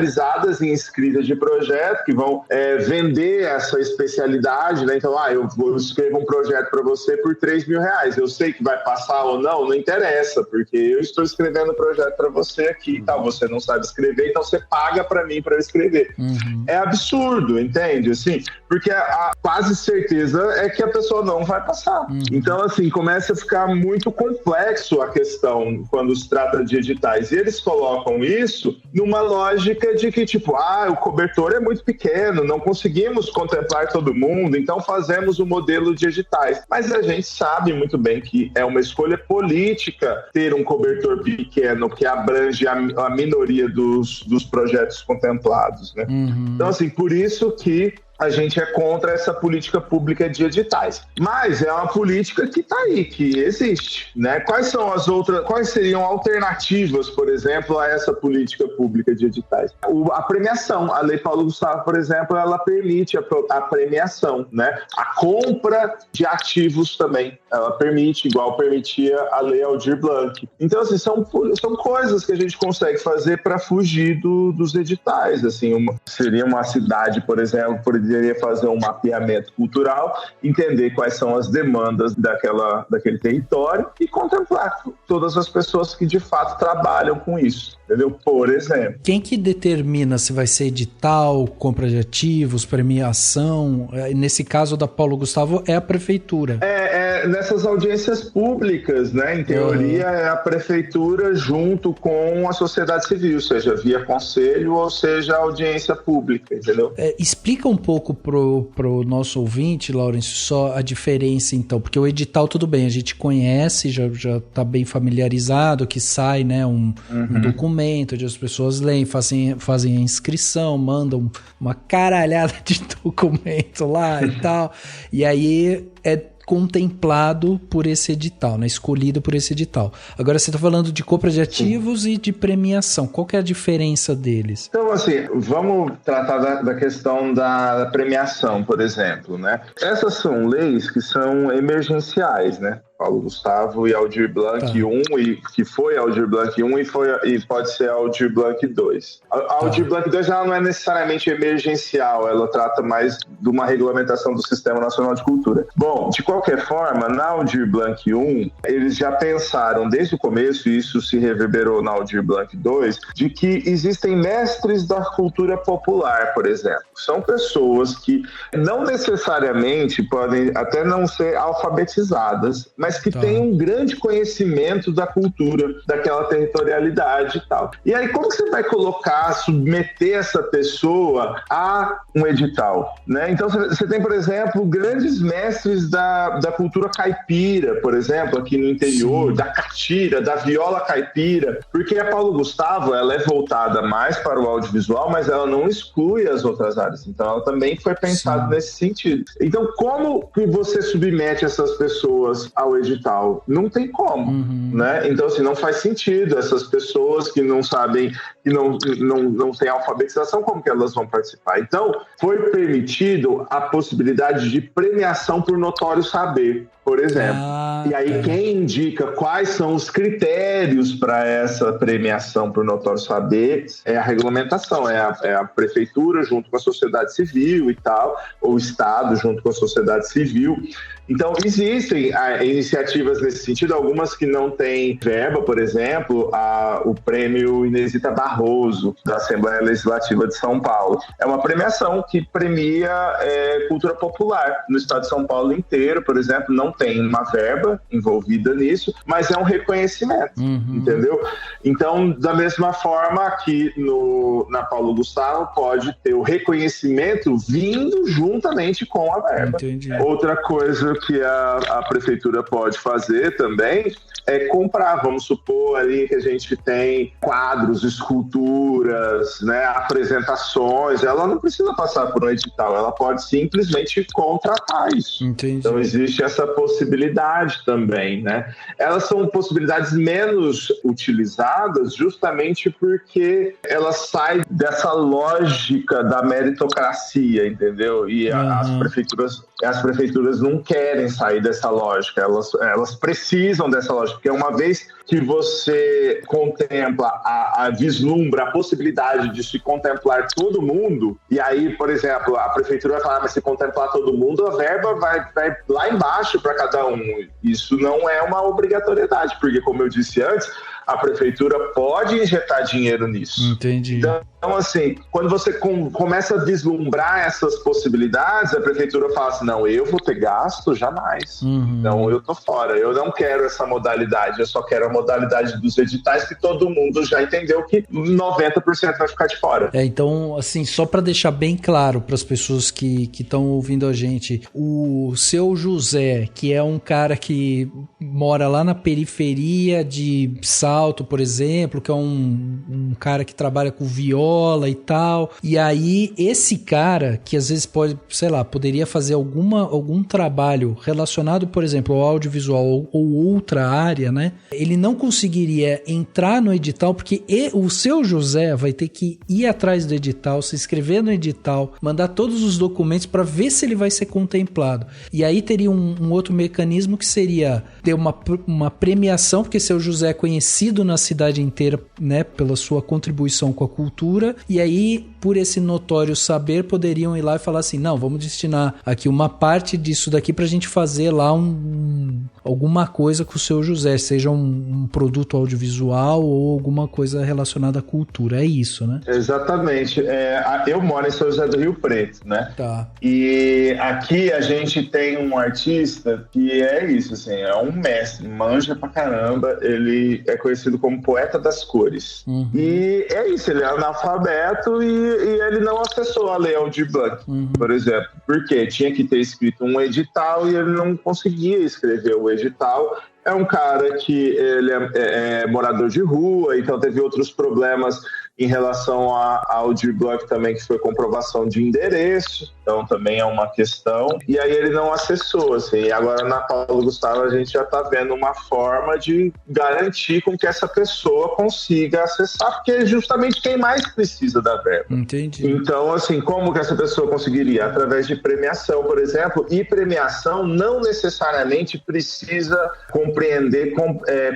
em escrita de projeto, que vão vender essa especialidade, né? Então, eu escrevo um projeto para você por R$3 mil. Eu sei que vai passar ou não interessa, porque eu estou escrevendo um projeto para você aqui e tal. Você não sabe escrever, então você paga para mim para eu escrever. É absurdo, entende? Assim, porque a quase certeza é que a pessoa não vai passar. Então, assim, começa a ficar muito complexo a questão quando se trata de editais. E eles colocam isso numa lógica de que, tipo, o cobertor é muito pequeno, não conseguimos contemplar todo mundo, então fazemos um modelo de editais. Mas a gente sabe muito bem que é uma escolha política ter um cobertor pequeno que abrange a minoria dos projetos contemplados, né? Então, assim, por isso que a gente é contra essa política pública de editais. Mas é uma política que está aí, que existe, né? Quais seriam alternativas, por exemplo, a essa política pública de editais? A premiação. A Lei Paulo Gustavo, por exemplo, ela permite a premiação, né? A compra de ativos também. Ela permite, igual permitia a Lei Aldir Blanc. Então, assim, são coisas que a gente consegue fazer para fugir dos editais. Assim, seria uma cidade, por exemplo, poderia fazer um mapeamento cultural, entender quais são as demandas daquele território e contemplar todas as pessoas que de fato trabalham com isso, entendeu? Por exemplo. Quem que determina se vai ser edital, compra de ativos, premiação? Nesse caso da Paulo Gustavo é a prefeitura. Nessas audiências públicas, né? Em teoria é a prefeitura junto com a sociedade civil, seja via conselho ou seja audiência pública, entendeu? Explica um pouco pro nosso ouvinte, Lawrence, só a diferença então, porque o edital tudo bem, a gente conhece, já tá bem familiarizado, que sai, né, um documento onde as pessoas leem, fazem a inscrição, mandam uma caralhada de documento lá e tal, e aí é contemplado por esse edital, né? Escolhido por esse edital. Agora você está falando de compra de ativos e de premiação. Qual que é a diferença deles? Então, assim, vamos tratar da questão da premiação, por exemplo, né? Essas são leis que são emergenciais, né? Paulo Gustavo e Aldir Blanc 1, e que foi Aldir Blanc 1 e pode ser Aldir Blanc 2. A Aldir Blanc 2 ela não é necessariamente emergencial, ela trata mais de uma regulamentação do Sistema Nacional de Cultura. Bom, de qualquer forma, na Aldir Blanc 1, eles já pensaram desde o começo, e isso se reverberou na Aldir Blanc 2, de que existem mestres da cultura popular, por exemplo. São pessoas que não necessariamente podem até não ser alfabetizadas, mas que têm um grande conhecimento da cultura, daquela territorialidade e tal. E aí, como que você vai colocar, submeter essa pessoa a um edital, né? Então, você tem, por exemplo, grandes mestres da cultura caipira, por exemplo, aqui no interior, da catira, da viola caipira, porque a Paulo Gustavo, ela é voltada mais para o audiovisual, mas ela não exclui as outras áreas. Então, ela também foi pensada nesse sentido. Então, como que você submete essas pessoas ao edital? Não tem como, né? Então, assim, não faz sentido. Essas pessoas que não sabem, que não têm alfabetização, como que elas vão participar? Então, foi permitido a possibilidade de premiação por notório saber, por exemplo. E aí, quem indica quais são os critérios para essa premiação por notório saber é a regulamentação, é a prefeitura junto com a sociedade civil e tal, ou o Estado junto com a sociedade civil. Então, existem iniciativas nesse sentido, algumas que não têm verba, por exemplo, o prêmio Inesita Barroso, da Assembleia Legislativa de São Paulo. É uma premiação que premia cultura popular. No estado de São Paulo inteiro, por exemplo, não tem uma verba envolvida nisso, mas é um reconhecimento, entendeu? Então, da mesma forma, aqui na Paulo Gustavo pode ter o reconhecimento vindo juntamente com a verba. Entendi. Outra coisa que a prefeitura pode fazer também é comprar, vamos supor ali que a gente tem quadros, esculturas, né, apresentações, ela não precisa passar por um edital, ela pode simplesmente contratar isso. Entendi. Então existe essa possibilidade também, né? Elas são possibilidades menos utilizadas justamente porque elas saem dessa lógica da meritocracia, entendeu? E as prefeituras não querem sair dessa lógica, elas precisam dessa lógica, porque uma vez que você contempla, vislumbra a possibilidade de se contemplar todo mundo, e aí, por exemplo, a prefeitura vai falar, mas se contemplar todo mundo, a verba vai lá embaixo para cada um. Isso não é uma obrigatoriedade, porque, como eu disse antes, a prefeitura pode injetar dinheiro nisso. Entendi. Então, assim, quando você começa a vislumbrar essas possibilidades, a prefeitura fala assim, não, eu vou ter gasto? Jamais. Então, eu tô fora. Eu não quero essa modalidade. Eu só quero a modalidade dos editais, que todo mundo já entendeu que 90% vai ficar de fora. Então, assim, só para deixar bem claro para as pessoas que estão ouvindo a gente, o Seu José, que é um cara que mora lá na periferia de Salto, por exemplo, que é um cara que trabalha com viola e tal, e aí esse cara que às vezes pode, sei lá, poderia fazer algum trabalho relacionado, por exemplo, ao audiovisual ou outra área, né? Ele não conseguiria entrar no edital porque o Seu José vai ter que ir atrás do edital, se inscrever no edital, mandar todos os documentos para ver se ele vai ser contemplado. E aí teria um outro mecanismo que seria ter uma premiação, porque Seu José é conhecido na cidade inteira, né, pela sua contribuição com a cultura, e aí, por esse notório saber, poderiam ir lá e falar assim, não, vamos destinar aqui uma parte disso daqui pra gente fazer lá alguma coisa com o Seu José, seja um produto audiovisual ou alguma coisa relacionada à cultura, é isso, né? Exatamente. Eu moro em São José do Rio Preto, né? Tá. E aqui a gente tem um artista que é isso, assim, é um mestre, manja pra caramba, ele é conhecido como poeta das cores. E é isso, ele é analfabeto e ele não acessou a Lei Aldir Blanc, por exemplo. Por quê? Tinha que ter escrito um edital e ele não conseguia escrever o edital. É um cara que ele é morador de rua, então teve outros problemas em relação ao Aldir Blanc também, que foi comprovação de endereço, então também é uma questão. E aí ele não acessou, assim, e agora na Paulo Gustavo a gente já está vendo uma forma de garantir com que essa pessoa consiga acessar, porque é justamente quem mais precisa da verba. Entendi. Então, assim, como que essa pessoa conseguiria? Através de premiação, por exemplo, e premiação não necessariamente precisa compreender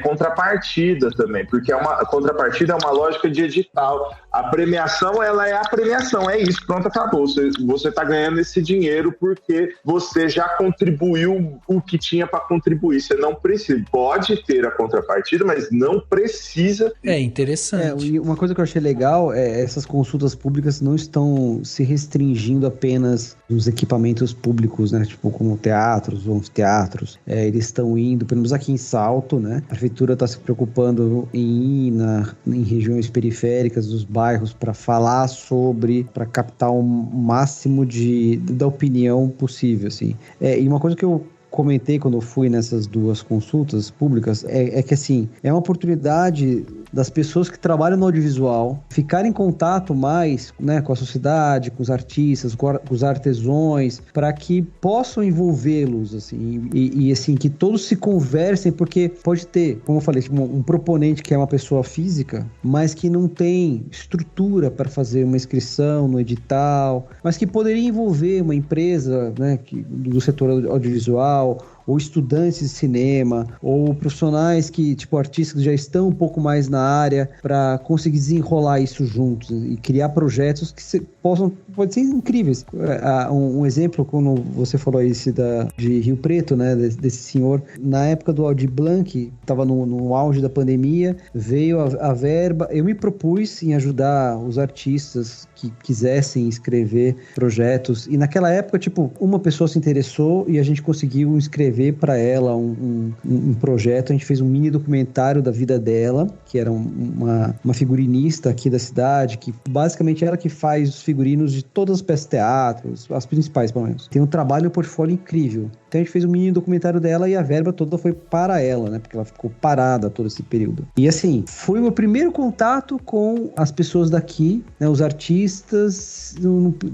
contrapartida também, porque a contrapartida é uma lógica de edital. A premiação, ela é a premiação, é isso, pronto, acabou. Você está ganhando esse dinheiro porque você já contribuiu o que tinha para contribuir. Você não precisa, pode ter a contrapartida, mas não precisa. É interessante. E uma coisa que eu achei legal é essas consultas públicas não estão se restringindo apenas nos equipamentos públicos, né? Tipo, como teatros ou anfiteatros. Eles estão indo, pelo menos aqui em Salto, né? A prefeitura está se preocupando em ir em regiões periféricas dos bairros para falar para captar o máximo da opinião possível, assim. E uma coisa que eu comentei quando eu fui nessas duas consultas públicas é que, assim, é uma oportunidade das pessoas que trabalham no audiovisual ficarem em contato mais, né, com a sociedade, com os artistas, com os artesãos, para que possam envolvê-los, assim, e assim, que todos se conversem, porque pode ter, como eu falei, tipo, um proponente que é uma pessoa física, mas que não tem estrutura para fazer uma inscrição no edital, mas que poderia envolver uma empresa, né, do setor audiovisual, ou estudantes de cinema, ou profissionais que, tipo, artistas que já estão um pouco mais na área, para conseguir desenrolar isso juntos e criar projetos que podem ser incríveis. Um exemplo, quando você falou de Rio Preto, né, desse senhor, na época do Aldir Blanc, estava no auge da pandemia, veio a verba, eu me propus em ajudar os artistas que quisessem escrever projetos, e naquela época, tipo, uma pessoa se interessou e a gente conseguiu escrever para ela um projeto. A gente fez um mini documentário da vida dela, que era uma figurinista aqui da cidade, que basicamente ela que faz os figurinos de todas as peças de teatro, as principais, pelo menos. Tem um trabalho e um portfólio incrível. Então a gente fez um mini documentário dela e a verba toda foi para ela, né? Porque ela ficou parada todo esse período. E assim, foi o meu primeiro contato com as pessoas daqui, né? Os artistas,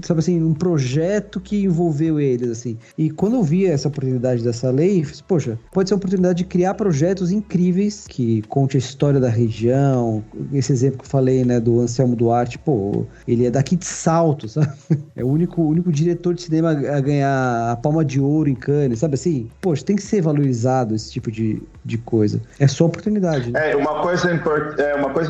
sabe assim, um projeto que envolveu eles, assim. E quando eu vi essa oportunidade dessa lei, eu falei, poxa, pode ser uma oportunidade de criar projetos incríveis que conte a história da região. Esse exemplo que eu falei, né, do Anselmo Duarte, pô, ele é daqui de Salto, sabe? É o único diretor de cinema a ganhar a Palma de Ouro em Cannes, sabe assim? Poxa, tem que ser valorizado esse tipo de coisa. É só oportunidade. Né? Uma coisa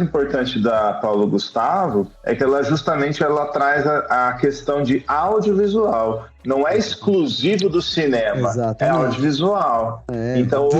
importante da Paulo Gustavo é que ela traz a questão de audiovisual. Não é exclusivo do cinema. Exatamente. É audiovisual. Então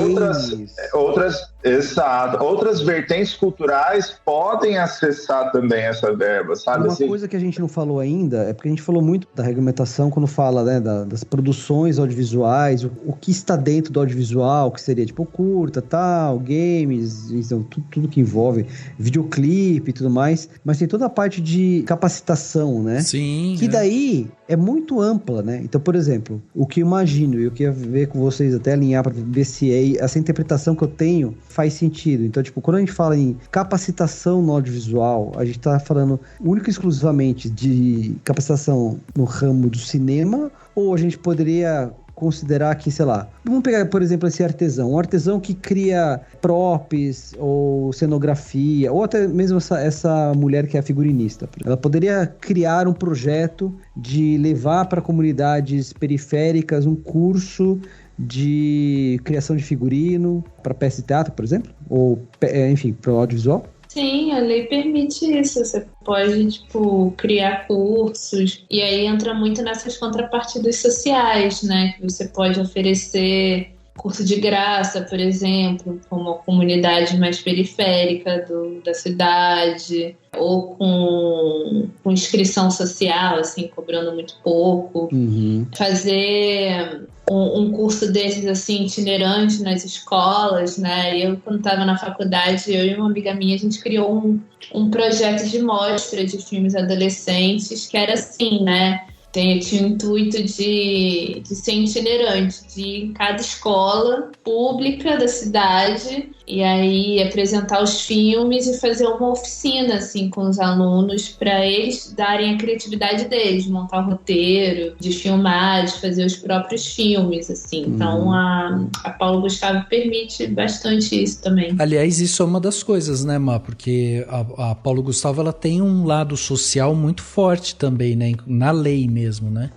outras vertentes culturais podem acessar também essa verba, sabe? Uma coisa que a gente não falou ainda é porque a gente falou muito da regulamentação quando fala, né, das produções audiovisuais, o que está dentro do audiovisual, que seria tipo curta, tal, games, então, tudo que envolve videoclipe e tudo mais, mas tem toda a parte de capacitação, né? Sim. Que daí é muito ampla, né? Então, por exemplo, o que eu imagino, e eu queria ver com vocês, até alinhar para ver se essa interpretação que eu tenho faz sentido. Então, tipo, quando a gente fala em capacitação no audiovisual, a gente está falando única e exclusivamente de capacitação no ramo do cinema, ou a gente poderia considerar que, sei lá, vamos pegar, por exemplo, esse artesão. Um artesão que cria props ou cenografia, ou até mesmo essa mulher que é a figurinista. Ela poderia criar um projeto de levar para comunidades periféricas um curso de criação de figurino para peça de teatro, por exemplo? Ou, enfim, para o audiovisual? Sim, a lei permite isso. Você pode, tipo, criar cursos. E aí entra muito nessas contrapartidas sociais, né? Que você pode oferecer curso de graça, por exemplo, com uma comunidade mais periférica da cidade, ou com inscrição social, assim, cobrando muito pouco. Uhum. Fazer um curso desses, assim, itinerante nas escolas, né? Eu, quando estava na faculdade, eu e uma amiga minha, a gente criou um projeto de mostra de filmes adolescentes, que era assim, né? tinha o intuito de ser itinerante, de ir em cada escola pública da cidade e aí apresentar os filmes e fazer uma oficina assim com os alunos para eles darem a criatividade deles, montar o roteiro, de filmar, de fazer os próprios filmes, assim. Então a Paulo Gustavo permite bastante isso também. Aliás, isso é uma das coisas, né, Má? Porque a Paulo Gustavo, ela tem um lado social muito forte também, né? Na lei mesmo, né?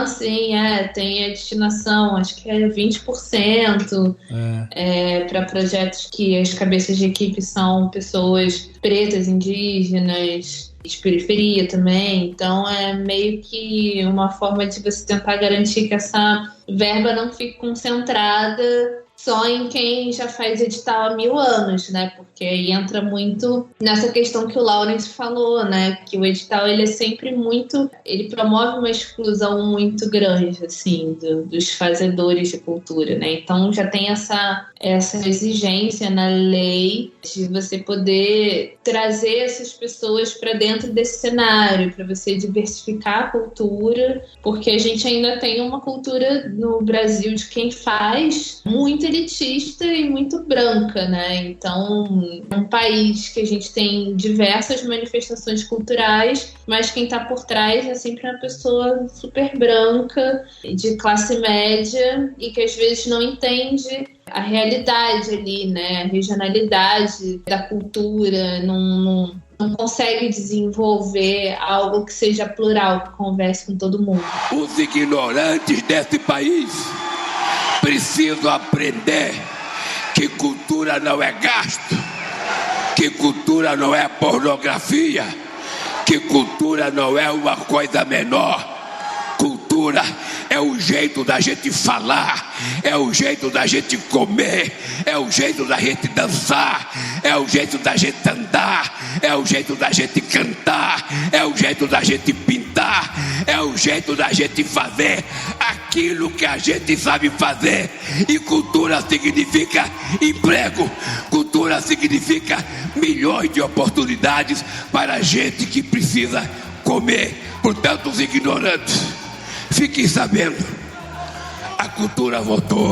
Sim, tem a destinação, acho que é 20% para projetos que as cabeças de equipe são pessoas pretas, indígenas, de periferia também. Então é meio que uma forma de você tentar garantir que essa verba não fique concentrada só em quem já faz edital há 1000 anos, né? Porque aí entra muito nessa questão que o Lawrence falou, né? Que o edital, ele é sempre muito... Ele promove uma exclusão muito grande, assim, dos fazedores de cultura, né? Então já tem essa exigência na lei de você poder trazer essas pessoas para dentro desse cenário, para você diversificar a cultura, porque a gente ainda tem uma cultura no Brasil de quem faz muito elitista e muito branca, né? Então, é um país que a gente tem diversas manifestações culturais, mas quem está por trás é sempre uma pessoa super branca, de classe média, e que às vezes não entende a realidade ali, né? A regionalidade da cultura, não consegue desenvolver algo que seja plural, que converse com todo mundo. Os ignorantes desse país precisam aprender que cultura não é gasto, que cultura não é pornografia, que cultura não é uma coisa menor. Cultura é o jeito da gente falar, é o jeito da gente comer, é o jeito da gente dançar, é o jeito da gente andar, é o jeito da gente cantar, é o jeito da gente pintar, é o jeito da gente fazer aquilo que a gente sabe fazer. E cultura significa emprego, cultura significa milhões de oportunidades para a gente que precisa comer. Portanto, os ignorantes, fiquem sabendo, a cultura voltou.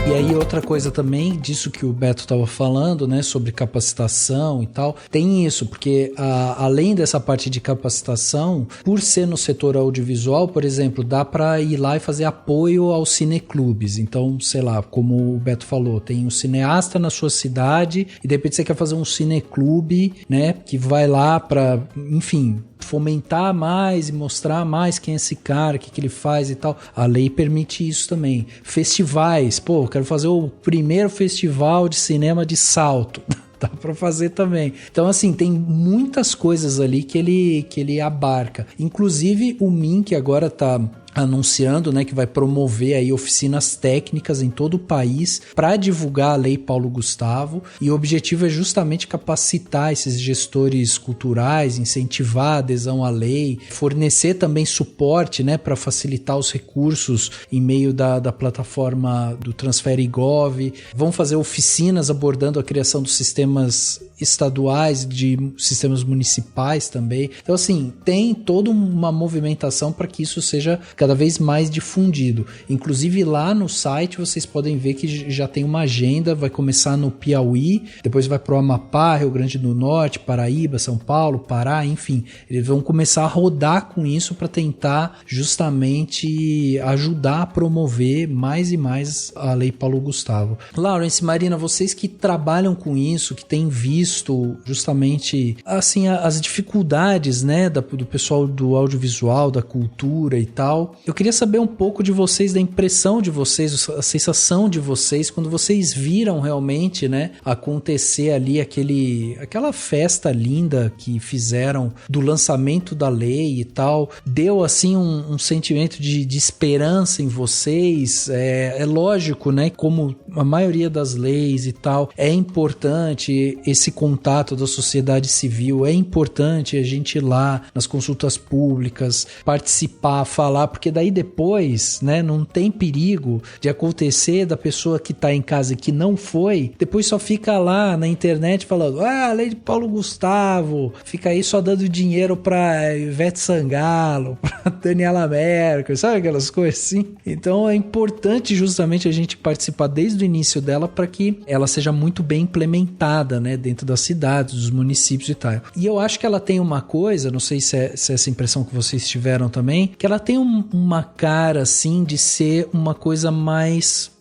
E aí outra coisa também, disso que o Beto estava falando, né, sobre capacitação e tal, tem isso, porque além dessa parte de capacitação, por ser no setor audiovisual, por exemplo, dá para ir lá e fazer apoio aos cineclubes. Então, sei lá, como o Beto falou, tem um cineasta na sua cidade e de repente você quer fazer um cineclube, né, que vai lá para, enfim, fomentar mais e mostrar mais quem é esse cara, o que ele faz e tal. A lei permite isso também. Festivais, eu quero fazer o primeiro festival de cinema de Salto. Dá pra fazer também. Então, assim, tem muitas coisas ali que ele abarca. Inclusive, o MIN, que agora tá anunciando, né, que vai promover aí oficinas técnicas em todo o país para divulgar a Lei Paulo Gustavo, e o objetivo é justamente capacitar esses gestores culturais, incentivar a adesão à lei, fornecer também suporte, né, para facilitar os recursos em meio da plataforma do Transfere.gov. Vão fazer oficinas abordando a criação dos sistemas estaduais, de sistemas municipais também. Então, assim, tem toda uma movimentação para que isso seja cada vez mais difundido. Inclusive, lá no site vocês podem ver que já tem uma agenda, vai começar no Piauí, depois vai para o Amapá, Rio Grande do Norte, Paraíba, São Paulo, Pará, enfim. Eles vão começar a rodar com isso para tentar justamente ajudar a promover mais e mais a Lei Paulo Gustavo. Lawrence, Marina, vocês que trabalham com isso, que têm visto justamente assim as dificuldades, né, do pessoal do audiovisual, da cultura e tal, eu queria saber um pouco de vocês, da impressão de vocês, a sensação de vocês quando vocês viram realmente, né, acontecer ali aquela festa linda que fizeram do lançamento da lei e tal. Deu assim um sentimento de esperança em vocês? É lógico, né, como a maioria das leis e tal, é importante esse contato da sociedade civil, é importante a gente ir lá nas consultas públicas, participar, falar, porque porque daí depois, né, não tem perigo de acontecer da pessoa que tá em casa e que não foi, depois só fica lá na internet falando, a lei de Paulo Gustavo, fica aí só dando dinheiro pra Ivete Sangalo, pra Daniela Merkel, sabe aquelas coisas assim? Então é importante justamente a gente participar desde o início dela para que ela seja muito bem implementada, né, dentro das cidades, dos municípios e tal. E eu acho que ela tem uma coisa, não sei se é essa impressão que vocês tiveram também, que ela tem uma cara assim de ser uma coisa mais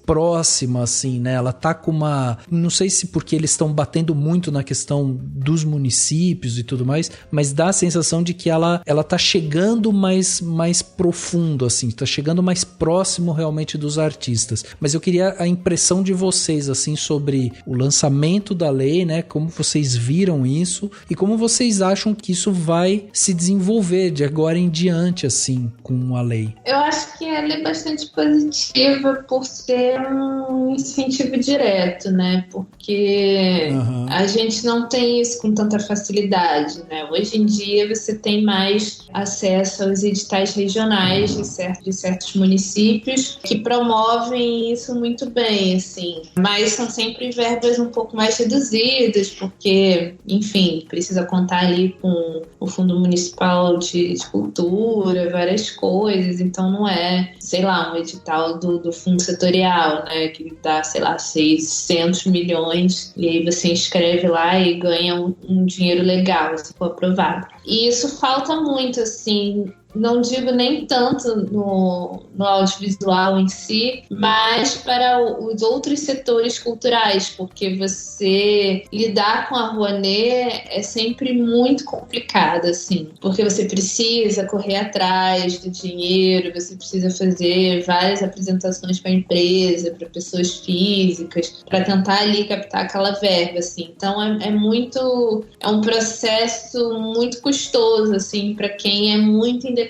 próxima, assim, né? Ela tá com uma... Não sei se porque eles estão batendo muito na questão dos municípios e tudo mais, mas dá a sensação de que ela tá chegando mais profundo, assim, tá chegando mais próximo realmente dos artistas. Mas eu queria a impressão de vocês, assim, sobre o lançamento da lei, né? Como vocês viram isso e como vocês acham que isso vai se desenvolver de agora em diante, assim, com a lei. Eu acho que ela é bastante positiva por ser um incentivo direto, né? Porque a gente não tem isso com tanta facilidade, né? Hoje em dia você tem mais acesso aos editais regionais de certos municípios que promovem isso muito bem, assim. Mas são sempre verbas um pouco mais reduzidas, porque, enfim, precisa contar ali com o Fundo Municipal de Cultura, várias coisas, então não é, sei lá, um edital do Fundo Setorial, né, que dá, sei lá, 600 milhões, e aí você inscreve lá e ganha um dinheiro legal, se for aprovado. E isso falta muito, assim, não digo nem tanto no audiovisual em si, mas para os outros setores culturais, porque você lidar com a Rouanet é sempre muito complicado, assim, porque você precisa correr atrás do dinheiro, você precisa fazer várias apresentações para a empresa, para pessoas físicas, para tentar ali captar aquela verba, assim. Então é um processo muito custoso, assim, para quem é muito independente,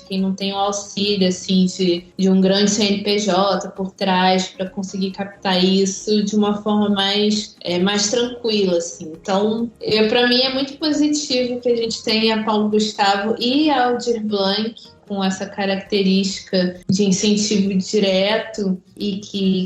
quem não tem o auxílio assim, de um grande CNPJ por trás para conseguir captar isso de uma forma mais tranquila. Assim. Então, para mim é muito positivo que a gente tenha Paulo Gustavo e Aldir Blanc com essa característica de incentivo direto e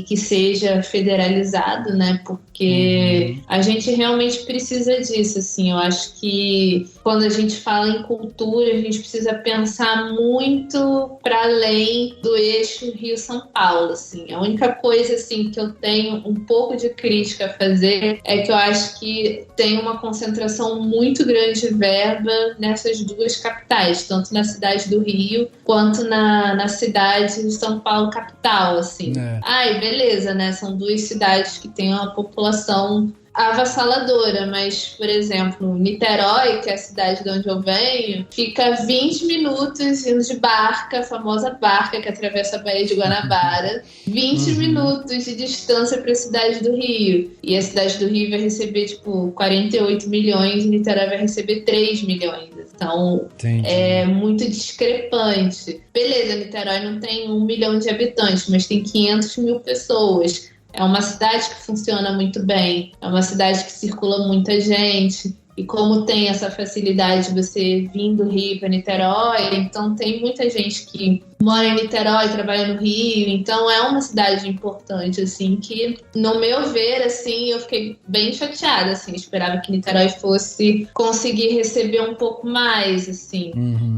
que seja federalizado, né? Porque a gente realmente precisa disso, assim. Eu acho que quando a gente fala em cultura, a gente precisa pensar muito para além do eixo Rio-São Paulo, assim. A única coisa, assim, que eu tenho um pouco de crítica a fazer é que eu acho que tem uma concentração muito grande de verba nessas duas capitais, tanto na cidade do Rio quanto na cidade de São Paulo capital, assim. Ai, beleza, né? São duas cidades que têm uma população avassaladora, mas, por exemplo, Niterói, que é a cidade de onde eu venho, fica 20 minutos indo de barca, a famosa barca que atravessa a Baía de Guanabara, 20 minutos de distância para a cidade do Rio. E a cidade do Rio vai receber, 48 milhões e Niterói vai receber 3 milhões. Então, é muito discrepante. Beleza, Niterói não tem 1 milhão de habitantes, mas tem 500 mil pessoas. É uma cidade que funciona muito bem, é uma cidade que circula muita gente. E como tem essa facilidade de você vir do Rio para Niterói, então tem muita gente que mora em Niterói, trabalha no Rio, então é uma cidade importante, assim, que, no meu ver, assim, eu fiquei bem chateada, assim, esperava que Niterói fosse conseguir receber um pouco mais, assim.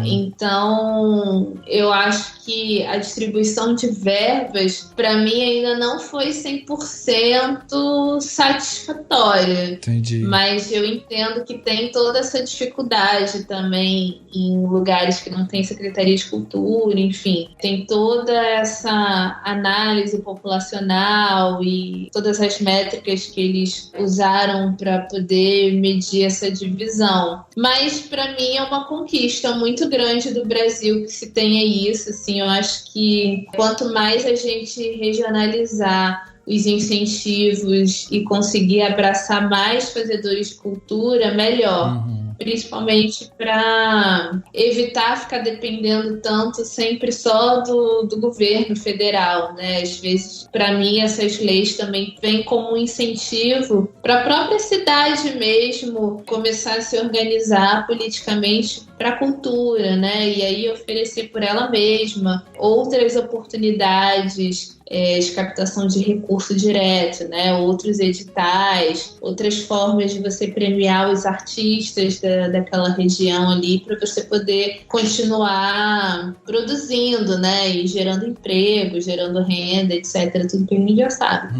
Então, eu acho que a distribuição de verbas, para mim, ainda não foi 100% satisfatória. Entendi. Mas eu entendo que tem toda essa dificuldade também em lugares que não tem Secretaria de Cultura, enfim. Tem toda essa análise populacional e todas as métricas que eles usaram para poder medir essa divisão. Mas, para mim, é uma conquista muito grande do Brasil que se tenha isso. Assim, eu acho que quanto mais a gente regionalizar os incentivos e conseguir abraçar mais fazedores de cultura, melhor. principalmente para evitar ficar dependendo tanto sempre só do governo federal, né? Às vezes, para mim, essas leis também vêm como um incentivo para a própria cidade mesmo começar a se organizar politicamente para a cultura, né? E aí oferecer por ela mesma outras oportunidades de captação de recurso direto, né? Outros editais, outras formas de você premiar os artistas daquela região ali para você poder continuar produzindo, né? E gerando emprego, gerando renda, etc. Tudo que a gente já sabe.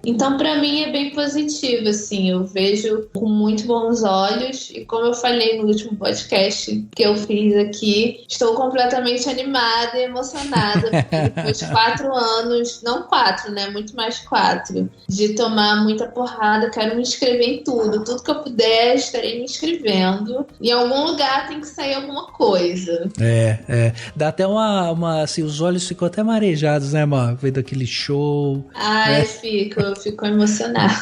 Então, para mim, é bem positivo, assim, eu vejo com muito bons olhos e como eu falei no último podcast que eu fiz aqui, estou completamente animada e emocionada, porque depois de 4 anos, não 4, né, muito mais 4, de tomar muita porrada, quero me inscrever em tudo que eu puder, estarei me inscrevendo, em algum lugar tem que sair alguma coisa. Dá até assim, os olhos ficam até marejados, né, mano, vendo aquele show. Eu fico emocionada.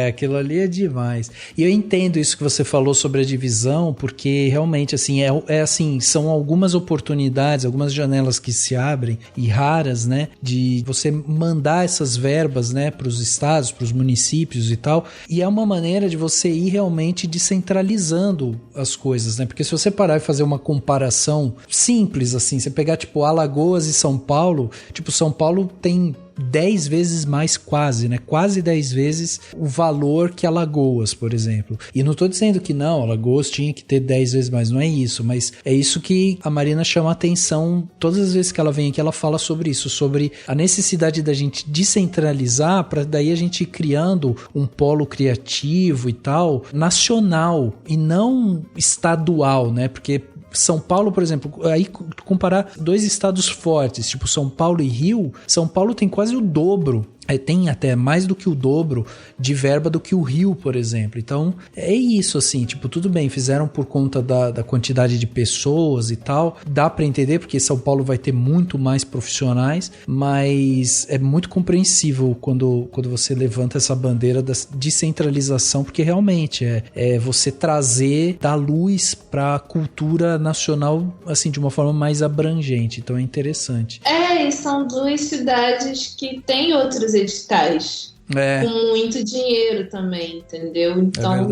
Aquilo ali é demais. E eu entendo isso que você falou sobre a divisão, porque realmente, assim, assim, são algumas oportunidades, algumas janelas que se abrem, e raras, né, de você mandar essas verbas, né, para os estados, para os municípios e tal, e é uma maneira de você ir realmente descentralizando as coisas, né, porque se você parar e fazer uma comparação simples, assim, você pegar, tipo, Alagoas e São Paulo, tipo, São Paulo tem 10 vezes mais quase 10 vezes o valor que Alagoas, por exemplo. E não tô dizendo que não, Alagoas tinha que ter 10 vezes mais, não é isso, mas é isso que a Marina chama a atenção todas as vezes que ela vem aqui, ela fala sobre isso, sobre a necessidade da gente descentralizar para daí a gente ir criando um polo criativo e tal, nacional e não estadual, né? Porque São Paulo, por exemplo, aí comparar 2 estados fortes, tipo São Paulo e Rio, São Paulo tem quase o dobro, tem até mais do que o dobro de verba do que o Rio, por exemplo. Então, é isso, assim, tipo, tudo bem, fizeram por conta da quantidade de pessoas e tal, dá pra entender, porque São Paulo vai ter muito mais profissionais, mas é muito compreensível quando você levanta essa bandeira da descentralização, porque realmente é você trazer, dar luz pra cultura nacional, assim, de uma forma mais abrangente, então é interessante. E são 2 cidades que têm outros editais. Com muito dinheiro também, entendeu? Então,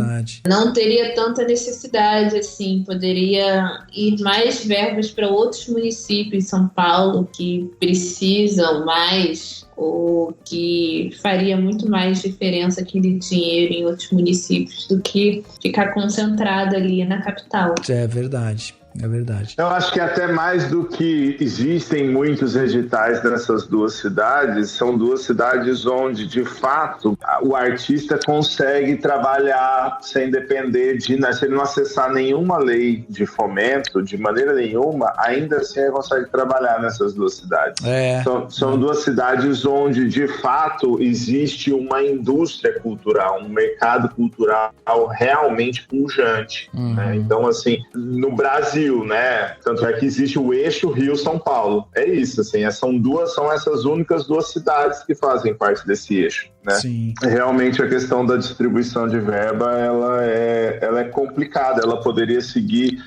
não teria tanta necessidade, assim, poderia ir mais verbas para outros municípios em São Paulo que precisam mais, ou que faria muito mais diferença aquele dinheiro em outros municípios do que ficar concentrado ali na capital. É verdade. É verdade. Eu acho que até mais do que existem muitos editais nessas 2 cidades, são 2 cidades onde, de fato, o artista consegue trabalhar sem depender de... Se ele não acessar nenhuma lei de fomento, de maneira nenhuma, ainda assim ele consegue trabalhar nessas 2 cidades. São 2 cidades onde, de fato, existe uma indústria cultural, um mercado cultural realmente pujante. Né? Então, assim, no Brasil, né? Tanto é que existe o eixo Rio-São Paulo. É isso, assim, são essas únicas 2 cidades que fazem parte desse eixo, né? Sim. Realmente a questão da distribuição de verba, ela é complicada. Ela poderia seguir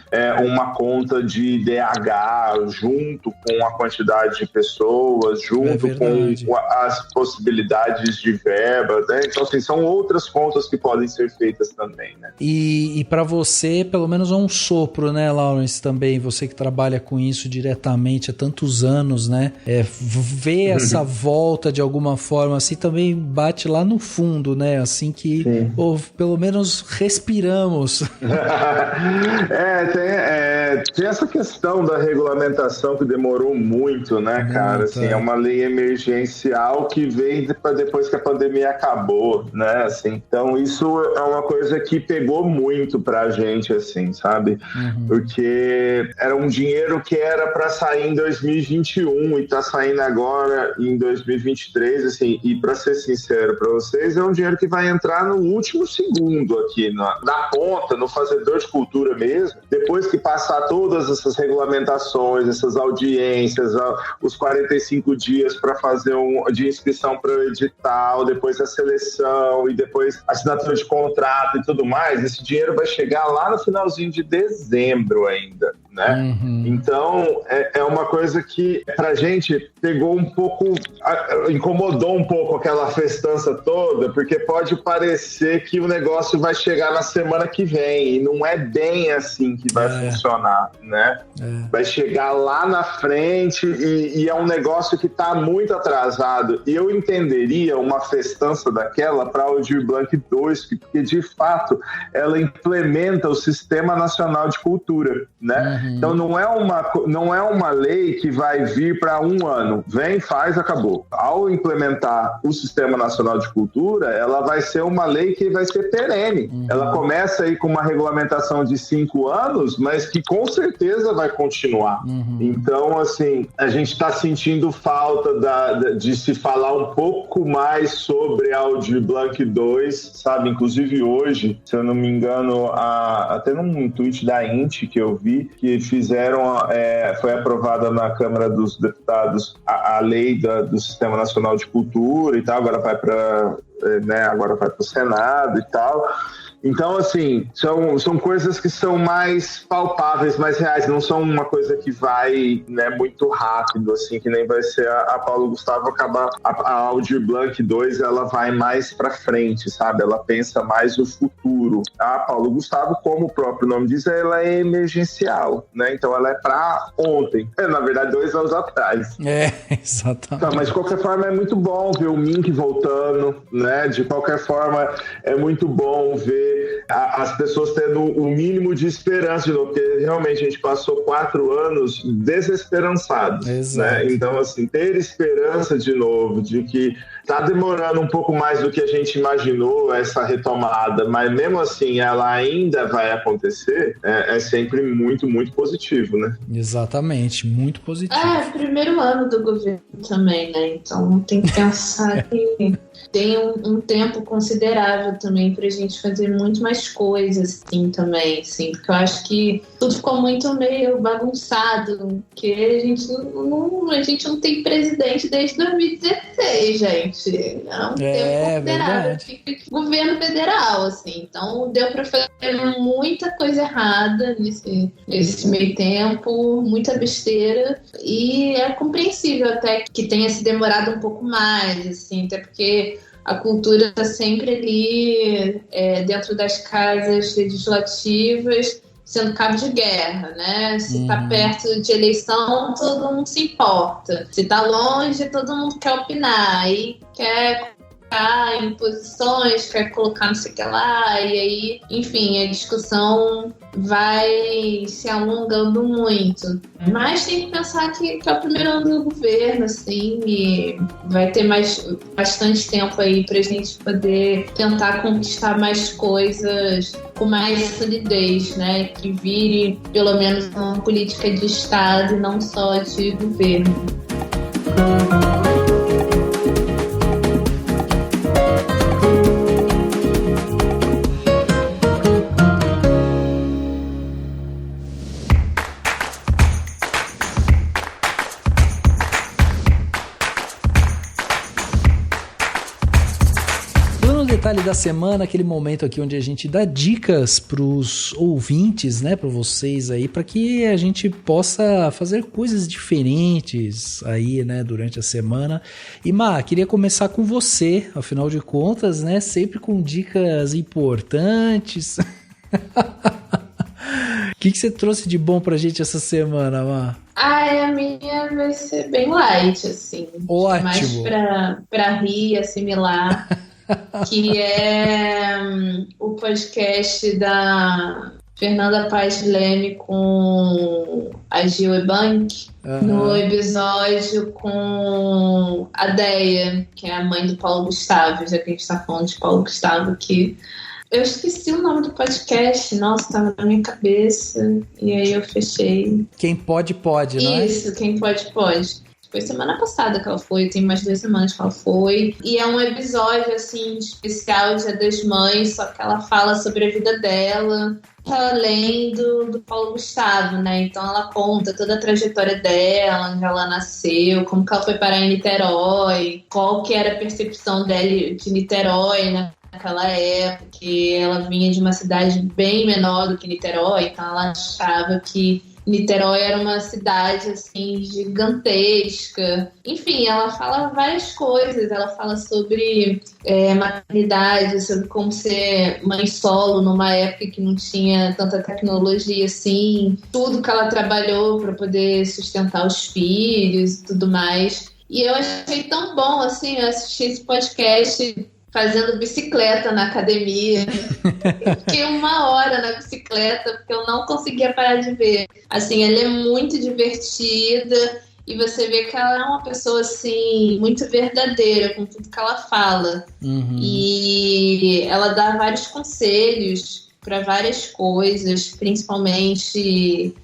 uma conta de DH junto com a quantidade de pessoas, junto com as possibilidades de verba, né? Então, assim, são outras contas que podem ser feitas também, né? E para você, pelo menos é um sopro, né, Lawrence, também, você que trabalha com isso diretamente há tantos anos, né? Ver essa volta de alguma forma, assim, também bate lá no fundo, né? Assim que, pelo menos respiramos. Tem essa questão da regulamentação que demorou muito, né, cara? Assim, é uma lei emergencial que veio depois que a pandemia acabou, né? Assim, então, isso é uma coisa que pegou muito pra gente, assim, sabe? Porque era um dinheiro que era para sair em 2021 e tá saindo agora em 2023, assim, e para ser sincero, sincero para vocês, é um dinheiro que vai entrar no último segundo aqui, na ponta, no fazedor de cultura mesmo, depois que passar todas essas regulamentações, essas audiências, os 45 dias para fazer de inscrição para o edital, depois a seleção e depois assinatura de contrato e tudo mais, esse dinheiro vai chegar lá no finalzinho de dezembro ainda, né? Então, é uma coisa que pra gente pegou um pouco, incomodou um pouco aquela festança toda, porque pode parecer que o negócio vai chegar na semana que vem, e não é bem assim que vai funcionar, né? Vai chegar lá na frente e é um negócio que tá muito atrasado. E eu entenderia uma festança daquela para o Aldir Blanc 2, porque de fato ela implementa o Sistema Nacional de Cultura, né? Então não é uma lei que vai vir para um ano, vem, faz, acabou. Ao implementar o Sistema Nacional de Cultura, ela vai ser uma lei que vai ser perene. Ela começa aí com uma regulamentação de 5 anos, mas que com certeza vai continuar. Então, assim, a gente está sentindo falta de se falar um pouco mais sobre a Aldir Blanc 2, sabe? Inclusive hoje, se eu não me engano, até num tweet da INTE que eu vi, que fizeram, foi aprovada na Câmara dos Deputados a lei do Sistema Nacional de Cultura e tal, agora vai para o Senado e tal. Então, assim, são coisas que são mais palpáveis, mais reais, não são uma coisa que vai, né, muito rápido, assim, que nem vai ser a Paulo Gustavo acabar. A Aldir Blanc 2, ela vai mais pra frente, sabe? Ela pensa mais no futuro. A Paulo Gustavo, como o próprio nome diz, ela é emergencial, né? Então, ela é pra ontem. Na verdade, 2 anos atrás. Exatamente. Então, mas, de qualquer forma, é muito bom ver o Mink voltando, né? De qualquer forma, é muito bom ver as pessoas tendo o mínimo de esperança de novo, porque realmente a gente passou 4 anos desesperançados, né? Então, assim, ter esperança de novo, de que tá demorando um pouco mais do que a gente imaginou essa retomada, mas mesmo assim ela ainda vai acontecer, é sempre muito, muito positivo, né? Exatamente, muito positivo. Primeiro ano do governo também, né? Então tem que pensar que tem um tempo considerável também pra gente fazer muito mais coisas, assim, também, assim, porque eu acho que tudo ficou muito meio bagunçado, porque a gente não tem presidente desde 2016, gente. É um tempo considerável. Governo federal, assim, então deu pra fazer muita coisa errada nesse meio tempo, muita besteira, e é compreensível até que tenha se demorado um pouco mais, assim, até porque a cultura está sempre ali dentro das casas legislativas, sendo cabo de guerra, né? Se está perto de eleição, todo mundo se importa. Se está longe, todo mundo quer opinar e quer colocar em posições, quer colocar não sei o que lá, e aí, enfim, a discussão vai se alongando muito. Mas tem que pensar que é o primeiro ano do governo, assim, e vai ter bastante tempo aí pra gente poder tentar conquistar mais coisas com mais solidez, né? Que vire, pelo menos, uma política de Estado e não só de governo. Detalhe da semana, aquele momento aqui onde a gente dá dicas pros ouvintes, né, para vocês aí, para que a gente possa fazer coisas diferentes aí, né, durante a semana. E Má, queria começar com você, afinal de contas, né, sempre com dicas importantes. O que você trouxe de bom pra gente essa semana, Má? A minha vai ser bem light, assim. Ótimo. Mais pra rir, assimilar. Que é o podcast da Fernanda Paes Leme com a Gil Ebank, no episódio com a Deia, que é a mãe do Paulo Gustavo, já que a gente tá falando de Paulo Gustavo, que eu esqueci o nome do podcast, nossa, tava na minha cabeça, e aí eu fechei. Quem pode, não é? Isso, Quem Pode, Pode. Foi semana passada que ela foi, tem mais 2 semanas que ela foi. E é um episódio, assim, especial, Dia das Mães, só que ela fala sobre a vida dela, além do Paulo Gustavo, né? Então ela conta toda a trajetória dela, onde ela nasceu, como que ela foi parar em Niterói, qual que era a percepção dela de Niterói, né? Naquela época, que ela vinha de uma cidade bem menor do que Niterói, então ela achava que Niterói era uma cidade, assim, gigantesca. Enfim, ela fala várias coisas. Ela fala sobre maternidade, sobre como ser mãe solo numa época que não tinha tanta tecnologia assim. Tudo que ela trabalhou para poder sustentar os filhos e tudo mais. E eu achei tão bom, assim, eu assisti esse podcast fazendo bicicleta na academia. Eu fiquei 1 hora na bicicleta porque eu não conseguia parar de ver. Assim, ela é muito divertida e você vê que ela é uma pessoa, assim, muito verdadeira com tudo que ela fala. E ela dá vários conselhos para várias coisas, principalmente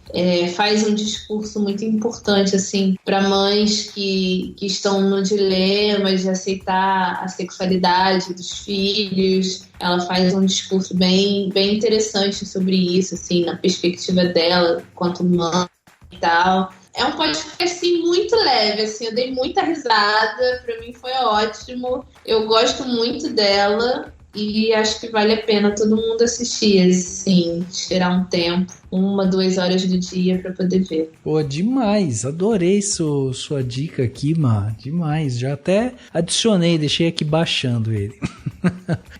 faz um discurso muito importante, assim, para mães que estão no dilema de aceitar a sexualidade dos filhos. Ela faz um discurso bem, bem interessante sobre isso, assim, na perspectiva dela, quanto mãe e tal. É um podcast, assim, muito leve, assim, eu dei muita risada, pra mim foi ótimo. Eu gosto muito dela. E acho que vale a pena todo mundo assistir, assim, tirar um tempo, 1, 2 horas do dia pra poder ver. Pô, demais, adorei sua dica aqui, Má, demais, já até adicionei, deixei aqui baixando ele.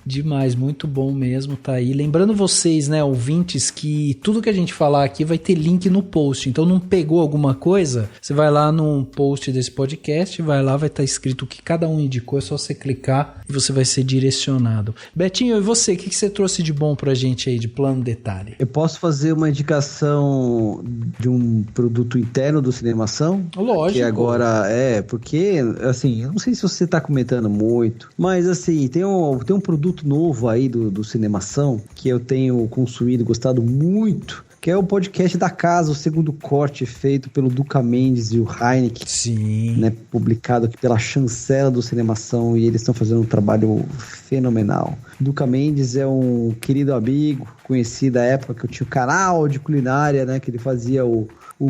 Demais, muito bom mesmo, tá aí. Lembrando vocês, né, ouvintes, que tudo que a gente falar aqui vai ter link no post, então não pegou alguma coisa, você vai lá no post desse podcast, vai lá, vai estar escrito o que cada um indicou, é só você clicar e você vai ser direcionado. Betinho, e você, o que você trouxe de bom pra gente aí, de plano detalhe? Eu posso fazer uma indicação de um produto interno do Cinemação? Lógico. Que agora porque, assim, eu não sei se você tá comentando muito, mas, assim, tem um produto novo aí do Cinemação que eu tenho consumido, gostado muito, que é o podcast da casa, o segundo corte feito pelo Duca Mendes e o Heineken. Sim. Né, publicado aqui pela chancela do Cinemação, e eles estão fazendo um trabalho fenomenal. Duca Mendes é um querido amigo, conhecido da época que eu tinha o canal de culinária, né, que ele fazia o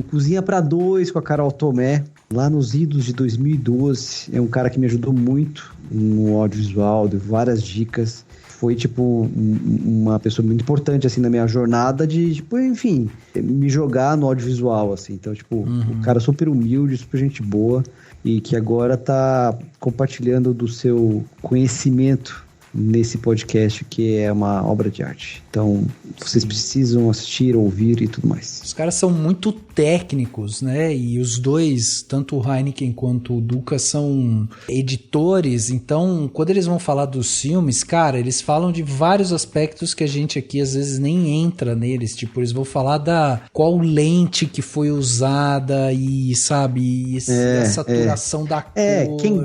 Cozinha pra Dois com a Carol Tomé, lá nos idos de 2012. É um cara que me ajudou muito no audiovisual, deu várias dicas. Foi, tipo, uma pessoa muito importante, assim, na minha jornada de, tipo, enfim, me jogar no audiovisual, assim. Então, tipo, o cara super humilde, super gente boa, e que agora tá compartilhando do seu conhecimento nesse podcast, que é uma obra de arte. Então, vocês precisam assistir, ouvir e tudo mais. Os caras são muito técnicos, né? E os dois, tanto o Heineken quanto o Duca, são editores. Então, quando eles vão falar dos filmes, cara, eles falam de vários aspectos que a gente aqui às vezes nem entra neles. Tipo, eles vão falar da qual lente que foi usada e, sabe, a saturação da cor. Quem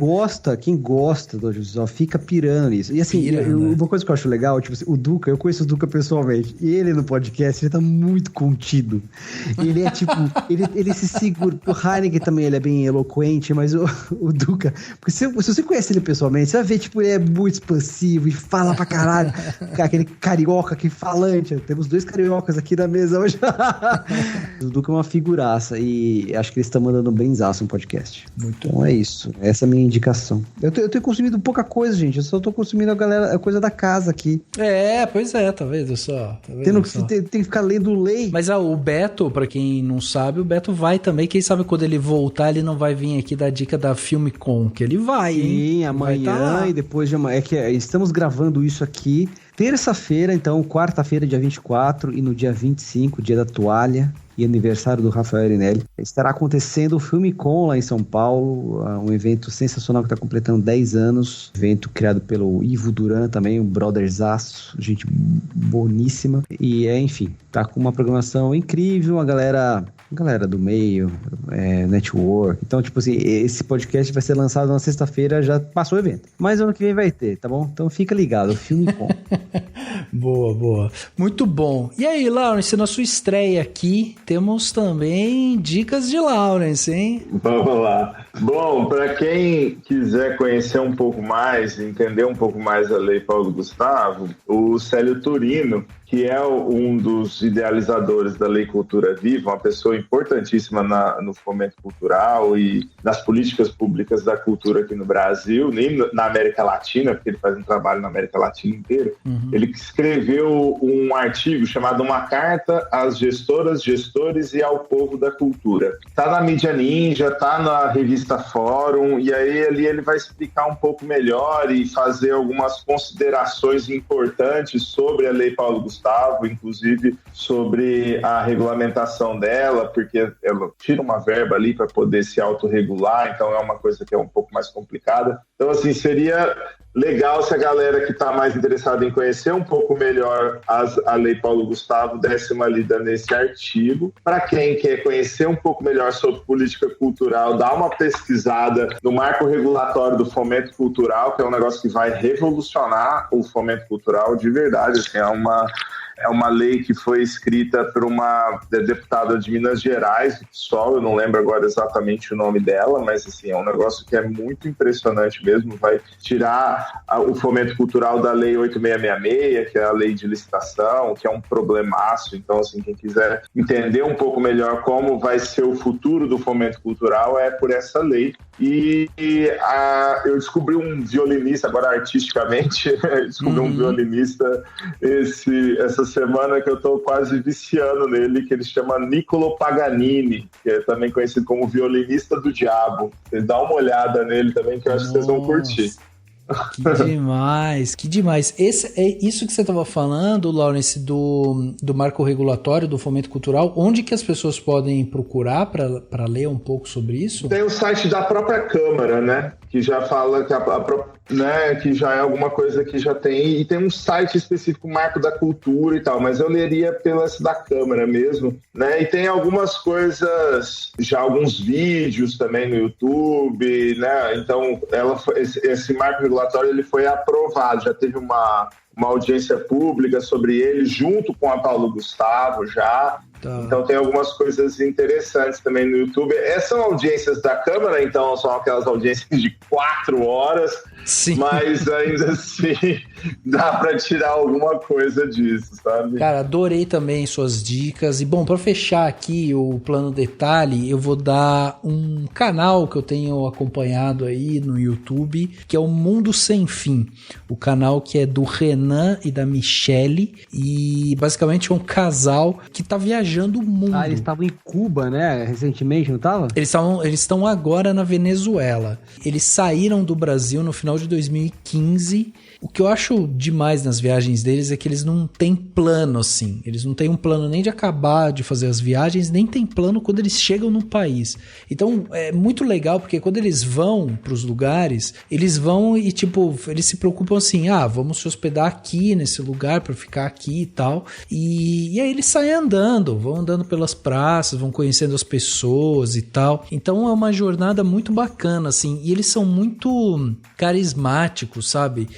gosta do audiovisual fica pirando nisso. E assim, uma coisa que eu acho legal, tipo assim, o Duca, eu conheço o Duca pessoalmente, e ele no podcast, ele tá muito contido. Ele é tipo, ele se segura. O Heineken também, ele é bem eloquente, mas o Duca, porque se você conhece ele pessoalmente, você vai ver, tipo, ele é muito expansivo e fala pra caralho. Aquele carioca que falante. Temos 2 cariocas aqui na mesa hoje. O Duca é uma figuraça e acho que eles estão mandando benzaço no podcast. Muito então bom. É isso. Essa é a minha indicação. Eu tenho consumido pouca coisa, gente. Eu só tô consumindo a coisa da casa aqui. Pois é, tá vendo só? Tem que ficar lendo lei. Mas o Beto, pra quem não sabe, o Beto vai também. Quem sabe quando ele voltar, ele não vai vir aqui dar dica da Filmicon, que ele vai, hein? Sim, amanhã e depois de amanhã. Estamos gravando isso aqui terça-feira, então, quarta-feira, dia 24, e no dia 25, dia da toalha e aniversário do Rafael Erinelli, estará acontecendo o Filmicon lá em São Paulo, um evento sensacional que está completando 10 anos, evento criado pelo Ivo Duran também, um brotherzaço, gente boníssima, e enfim, tá com uma programação incrível, a galera do meio, network, então tipo assim, esse podcast vai ser lançado na sexta-feira, já passou o evento, mas ano que vem vai ter, tá bom? Então fica ligado, o Filmicon. Boa. Muito bom. E aí, Lawrence, na sua estreia aqui, temos também dicas de Lawrence, hein? Vamos lá. Bom, para quem quiser conhecer um pouco mais, entender um pouco mais a Lei Paulo Gustavo, o Célio Turino, que é um dos idealizadores da Lei Cultura Viva, uma pessoa importantíssima no fomento cultural e nas políticas públicas da cultura aqui no Brasil, nem na América Latina, porque ele faz um trabalho na América Latina inteira. Ele escreveu um artigo chamado Uma Carta às Gestoras, Gestores e ao Povo da Cultura. Está na Mídia Ninja, está na revista Fórum, e aí ali ele vai explicar um pouco melhor e fazer algumas considerações importantes sobre a Lei Paulo Gustavo, inclusive sobre a regulamentação dela, porque ela tira uma verba ali para poder se autorregular, então é uma coisa que é um pouco mais complicada. Então, assim, seria legal se a galera que está mais interessada em conhecer um pouco melhor a Lei Paulo Gustavo desse uma lida nesse artigo. Para quem quer conhecer um pouco melhor sobre política cultural, dá uma pesquisada no marco regulatório do fomento cultural, que é um negócio que vai revolucionar o fomento cultural de verdade. Assim, é uma lei que foi escrita por uma deputada de Minas Gerais, do PSOL, eu não lembro agora exatamente o nome dela, mas assim, é um negócio que é muito impressionante mesmo, vai tirar o fomento cultural da Lei 8666, que é a lei de licitação, que é um problemaço. Então, assim, quem quiser entender um pouco melhor como vai ser o futuro do fomento cultural é por essa lei. E eu descobri um violinista, agora artisticamente, descobri um violinista essa semana que eu estou quase viciando nele, que ele chama Niccolo Paganini, que é também conhecido como violinista do diabo. Você dá uma olhada nele também, que eu acho que vocês vão curtir. Que demais, que demais. Isso que você estava falando, Laurence, do marco regulatório do fomento cultural, onde que as pessoas podem procurar para ler um pouco sobre isso? Tem o site da própria Câmara, né? Que já fala que já é alguma coisa que já tem, e tem um site específico, Marco da Cultura e tal, mas eu leria pela da Câmara mesmo, né? E tem algumas coisas, já alguns vídeos também no YouTube, né? Então, esse marco regulatório ele foi aprovado, já teve uma audiência pública sobre ele, junto com a Paulo Gustavo já. Então tem algumas coisas interessantes também no YouTube. Essas são audiências da Câmara, então são aquelas audiências de 4 horas, sim, mas ainda assim dá para tirar alguma coisa disso, sabe? Cara, adorei também suas dicas. E bom, para fechar aqui o plano detalhe, eu vou dar um canal que eu tenho acompanhado aí no YouTube, que é o Mundo Sem Fim. O canal que é do Renan e da Michele, e basicamente é um casal que tá viajando o mundo. Eles estavam em Cuba, né? Recentemente, não tava? Eles estão agora na Venezuela. Eles saíram do Brasil no final de 2015. O que eu acho demais nas viagens deles é que eles não têm plano, assim. Eles não têm um plano nem de acabar de fazer as viagens, nem tem plano quando eles chegam no país. Então, é muito legal, porque quando eles vão pros lugares, eles vão e, tipo, eles se preocupam assim, vamos se hospedar aqui, nesse lugar, pra ficar aqui e tal. E aí eles saem andando, vão andando pelas praças, vão conhecendo as pessoas e tal. Então, é uma jornada muito bacana, assim. E eles são muito carismáticos, sabe?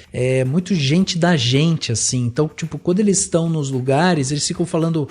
Muito gente da gente, assim. Então, tipo, quando eles estão nos lugares, eles ficam falando,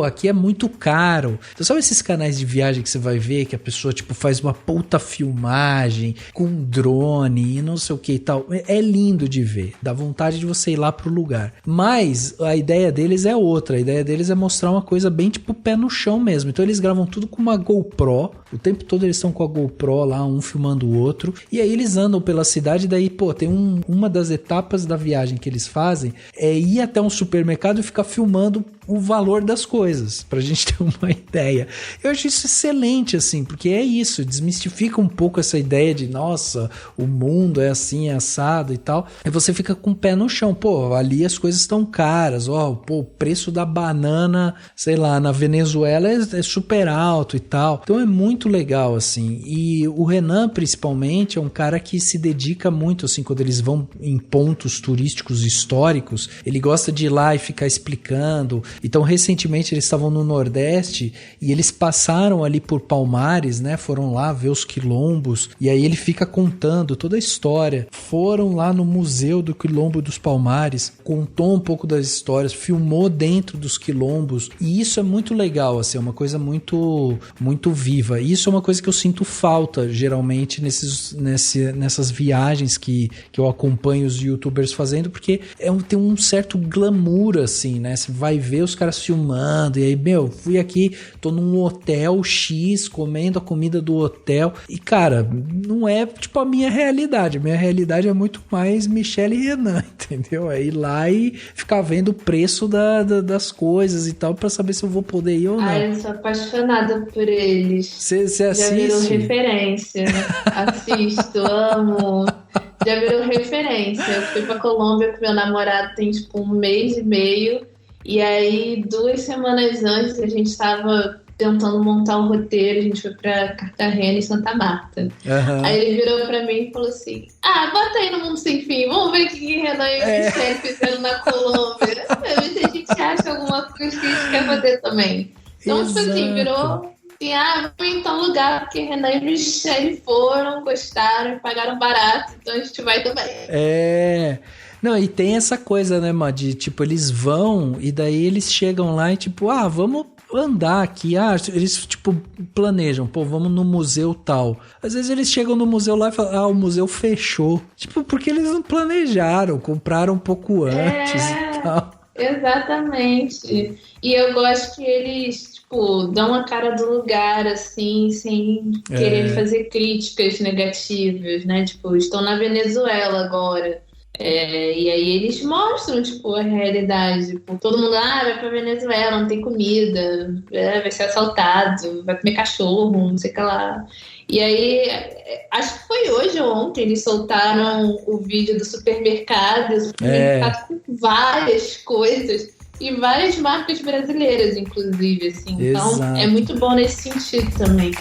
aqui é muito caro. Então, sabe esses canais de viagem que você vai ver, que a pessoa, tipo, faz uma puta filmagem com um drone e não sei o que e tal. É lindo de ver. Dá vontade de você ir lá pro lugar. Mas a ideia deles é outra. A ideia deles é mostrar uma coisa bem, tipo, pé no chão mesmo. Então, eles gravam tudo com uma GoPro. O tempo todo eles estão com a GoPro lá, um filmando o outro. E aí eles andam pela cidade, daí, tem uma das etapas da viagem que eles fazem é ir até um supermercado e ficar filmando o valor das coisas, pra gente ter uma ideia. Eu acho isso excelente, assim, porque é isso, desmistifica um pouco essa ideia de, nossa, o mundo é assim, é assado e tal, e você fica com o pé no chão, ali as coisas estão caras, o preço da banana, sei lá, na Venezuela é super alto e tal, então é muito legal, assim, e o Renan, principalmente, é um cara que se dedica muito, assim, quando eles vão em pontos turísticos históricos, ele gosta de ir lá e ficar explicando. Então, recentemente eles estavam no Nordeste e eles passaram ali por Palmares, né? Foram lá ver os quilombos e aí ele fica contando toda a história. Foram lá no Museu do Quilombo dos Palmares, contou um pouco das histórias, filmou dentro dos quilombos e isso é muito legal, assim, é uma coisa muito, muito viva. E isso é uma coisa que eu sinto falta, geralmente, nessas viagens que eu acompanho os youtubers fazendo, porque tem um certo glamour, assim, né? Você vai ver os caras filmando, e aí, fui aqui, tô num hotel X, comendo a comida do hotel, e, cara, não é, tipo, a minha realidade. A minha realidade é muito mais Michele e Renan, entendeu? É ir lá e ficar vendo o preço das coisas e tal, pra saber se eu vou poder ir ou não. Eu sou apaixonada por eles. Você assiste? Já virou referência. Assisto, amo. Já virou referência. Eu fui pra Colômbia com meu namorado tem tipo 1 mês e meio. E aí, 2 semanas antes, a gente tava tentando montar um roteiro. A gente foi pra Cartagena e Santa Marta. Uhum. Aí ele virou pra mim e falou assim: bota aí no Mundo Sem Fim, vamos ver o que Renan e o Michele fizeram na Colômbia. A gente acha alguma coisa que a gente quer fazer também. Então, tipo assim, virou... vamos em tal lugar, porque Renan e Michele foram, gostaram, pagaram barato, então a gente vai também. Não, e tem essa coisa, né, Má, de tipo, eles vão e daí eles chegam lá e tipo, vamos andar aqui, eles tipo planejam, vamos no museu tal. Às vezes eles chegam no museu lá e falam, o museu fechou. Tipo, porque eles não planejaram, compraram um pouco antes e tal. Exatamente. E eu gosto que eles, tipo, dão a cara do lugar, assim, sem querer fazer críticas negativas, né? Tipo, estão na Venezuela agora. E aí eles mostram, tipo, a realidade. Tipo, todo mundo, vai pra Venezuela, não tem comida, vai ser assaltado, vai comer cachorro, não sei o que lá. E aí, acho que foi hoje ou ontem, eles soltaram o vídeo do supermercado, com várias coisas e várias marcas brasileiras, inclusive, assim. Exato. Então, é muito bom nesse sentido também.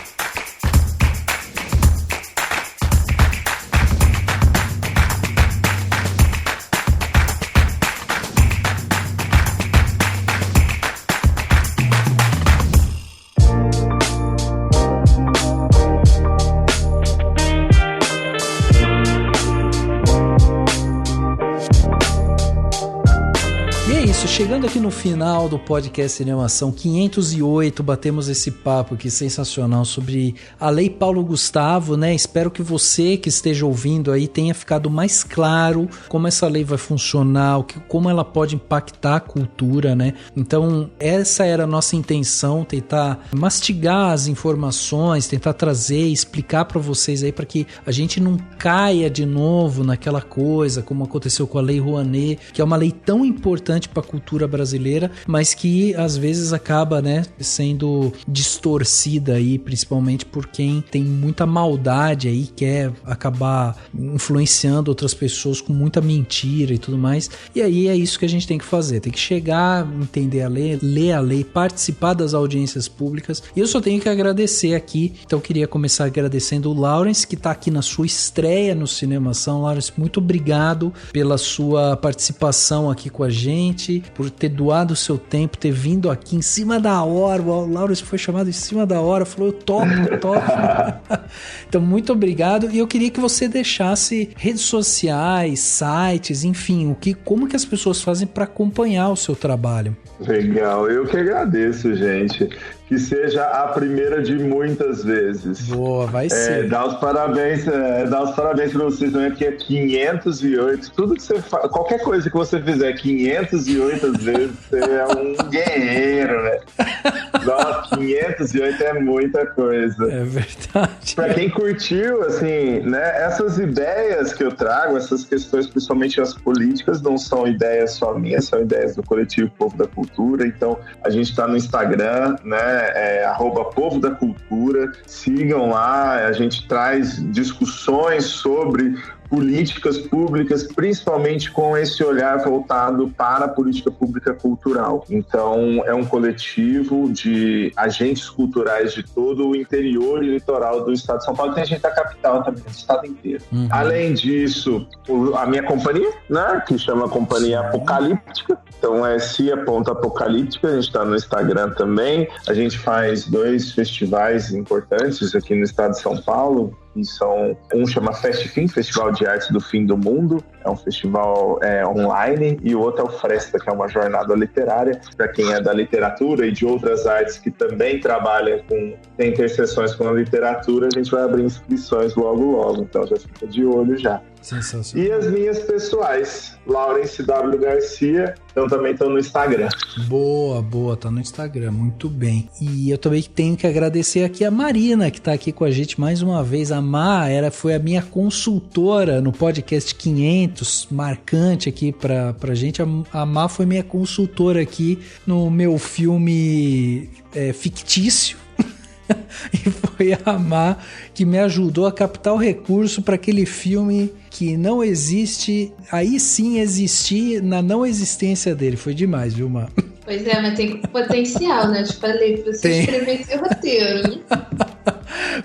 Chegando aqui no final do podcast Cinemação 508, batemos esse papo aqui sensacional sobre a Lei Paulo Gustavo, né? Espero que você que esteja ouvindo aí tenha ficado mais claro como essa lei vai funcionar, como ela pode impactar a cultura, né? Então, essa era a nossa intenção, tentar mastigar as informações, tentar trazer, explicar para vocês aí para que a gente não caia de novo naquela coisa, como aconteceu com a Lei Rouanet, que é uma lei tão importante para a cultura brasileira, mas que às vezes acaba, né, sendo distorcida aí, principalmente por quem tem muita maldade aí, quer acabar influenciando outras pessoas com muita mentira e tudo mais. E aí é isso que a gente tem que fazer, tem que chegar, entender a lei, ler a lei, participar das audiências públicas. E eu só tenho que agradecer aqui, então eu queria começar agradecendo o Lawrence, que está aqui na sua estreia no Cinemação. Lawrence, muito obrigado pela sua participação aqui com a gente, por ter doado o seu tempo, ter vindo aqui em cima da hora. O Lawrence foi chamado em cima da hora, falou, eu topo. Então, muito obrigado. E eu queria que você deixasse redes sociais, sites, enfim, como que as pessoas fazem para acompanhar o seu trabalho. Legal, eu que agradeço, gente. Que seja a primeira de muitas vezes. Boa, vai ser. Dá os parabéns para vocês também, porque é 508. Tudo que você faz, qualquer coisa que você fizer 508 vezes, você é um guerreiro, né? Nossa, 508 é muita coisa. É verdade. Para quem curtiu, assim, né? Essas ideias que eu trago, essas questões, principalmente as políticas, não são ideias só minhas, são ideias do Coletivo Povo da Cultura. Então, a gente está no Instagram, né? @Povo da Cultura, sigam lá, a gente traz discussões sobre políticas públicas, principalmente com esse olhar voltado para a política pública cultural. Então, é um coletivo de agentes culturais de todo o interior e litoral do estado de São Paulo. Tem gente da capital também, do estado inteiro. Além disso, a minha companhia, né, que chama Companhia Apocalíptica. Então é Cia.apocalíptica, a gente está no Instagram também. A gente faz 2 festivais importantes aqui no estado de São Paulo. E são, um chama FestFim, Festival de Artes do Fim do Mundo, é um festival online, e o outro é o Fresta, que é uma jornada literária para quem é da literatura e de outras artes que também trabalham tem interseções com a literatura. A gente vai abrir inscrições logo, então já fica de olho já. Sensacional. E as minhas pessoais, Laurence W. Garcia, então também estão no Instagram. Boa, tá no Instagram, muito bem. E eu também tenho que agradecer aqui a Marina, que tá aqui com a gente mais uma vez. A Má foi a minha consultora no podcast 500, marcante aqui pra gente. A Má foi minha consultora aqui no meu filme fictício. E foi a Má que me ajudou a captar o recurso para aquele filme que não existe, aí sim existir na não existência dele. Foi demais, viu, Má? Pois é, mas tem potencial, né? Eu te falei pra você escrever esse roteiro.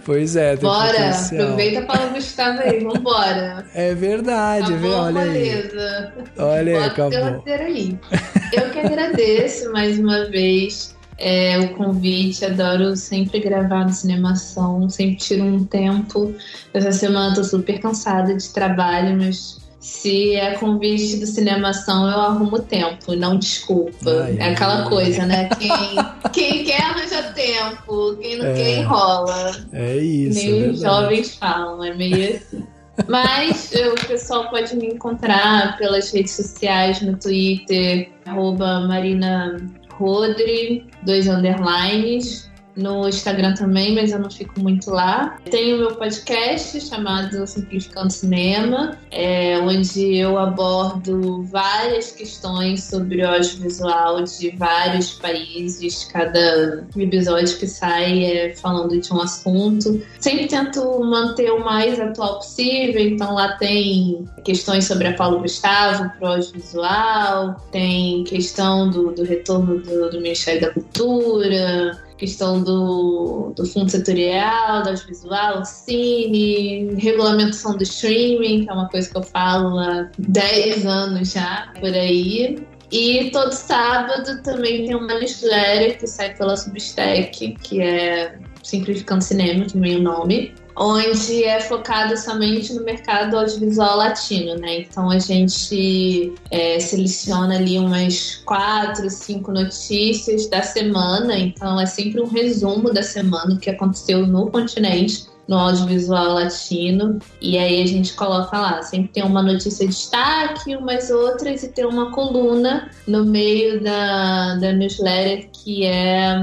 Pois é, tem Bora, potencial. aproveita para o Gustavo aí, vambora. É verdade, Tá bom, olha beleza. aí. Olha aí, Bota o teu acabou. roteiro aí. Eu que agradeço mais uma vez o convite, adoro sempre gravar no Cinemação, sempre tiro um tempo. Essa semana tô super cansada de trabalho, mas se é convite do Cinemação, eu arrumo tempo, não desculpa. É aquela coisa, né? Quem quer arranja tempo, quem não quer enrola. É isso. Nem os jovens falam, é meio assim. Mas o pessoal pode me encontrar pelas redes sociais, no Twitter, @MarinaRodri, 2 underlines. No Instagram também, mas eu não fico muito lá. Tenho o meu podcast chamado Simplificando Cinema, onde eu abordo várias questões sobre o audiovisual de vários países. Cada episódio que sai falando de um assunto. Sempre tento manter o mais atual possível, então lá tem questões sobre a Paulo Gustavo pro audiovisual, tem questão do retorno do Ministério da Cultura, questão do fundo setorial, do audiovisual, cine, regulamentação do streaming, que é uma coisa que eu falo há 10 anos já, por aí. E todo sábado também tem uma newsletter que sai pela Substack, que é Simplificando Cinema, também o nome, onde é focado somente no mercado audiovisual latino, né? Então a gente seleciona ali umas 4, 5 notícias da semana, então é sempre um resumo da semana, o que aconteceu no continente, no audiovisual latino, e aí a gente coloca lá, sempre tem uma notícia de destaque, umas outras, e tem uma coluna no meio da newsletter que é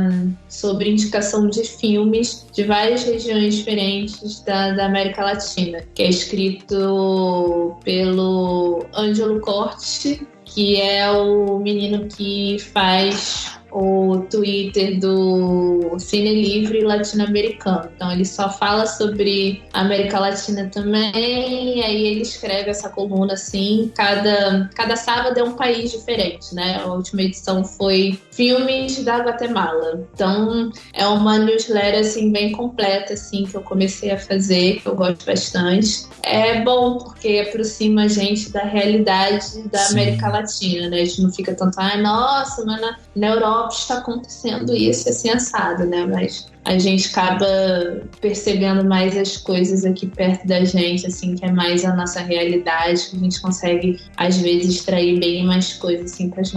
sobre indicação de filmes de várias regiões diferentes da América Latina, que é escrito pelo Ângelo Corte, que é o menino que faz o Twitter do Cine Livre latino-americano. Então ele só fala sobre a América Latina também, e aí ele escreve essa coluna assim, cada sábado é um país diferente, né? A última edição foi filmes da Guatemala. Então é uma newsletter assim bem completa assim que eu comecei a fazer, que eu gosto bastante. É bom porque aproxima a gente da realidade da América Latina, né? A gente não fica tanto, nossa, mas na Europa está acontecendo isso, assim, assado, né? Mas a gente acaba percebendo mais as coisas aqui perto da gente, assim, que é mais a nossa realidade, que a gente consegue, às vezes, extrair bem mais coisas, assim, para as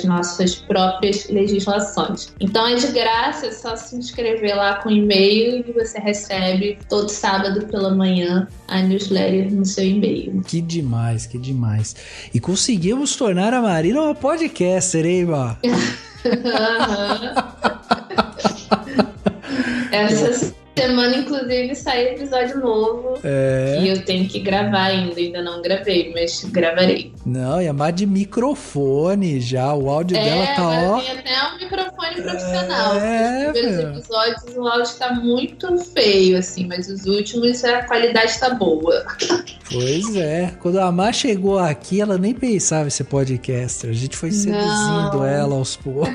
nossas próprias legislações. Então é de graça, é só se inscrever lá com e-mail e você recebe todo sábado pela manhã a newsletter no seu e-mail. Que demais, que demais. E conseguimos tornar a Marina uma podcaster, hein, Má? Essa semana, inclusive, sai episódio novo. E eu tenho que gravar ainda não gravei, mas gravarei. Não, e a Má de microfone já, o áudio dela tá ó. Tem até um microfone microfone profissional. Os primeiros episódios o áudio tá muito feio, assim, mas os últimos a qualidade tá boa. Pois é. Quando a Má chegou aqui, ela nem pensava em ser podcaster. A gente foi seduzindo ela aos poucos.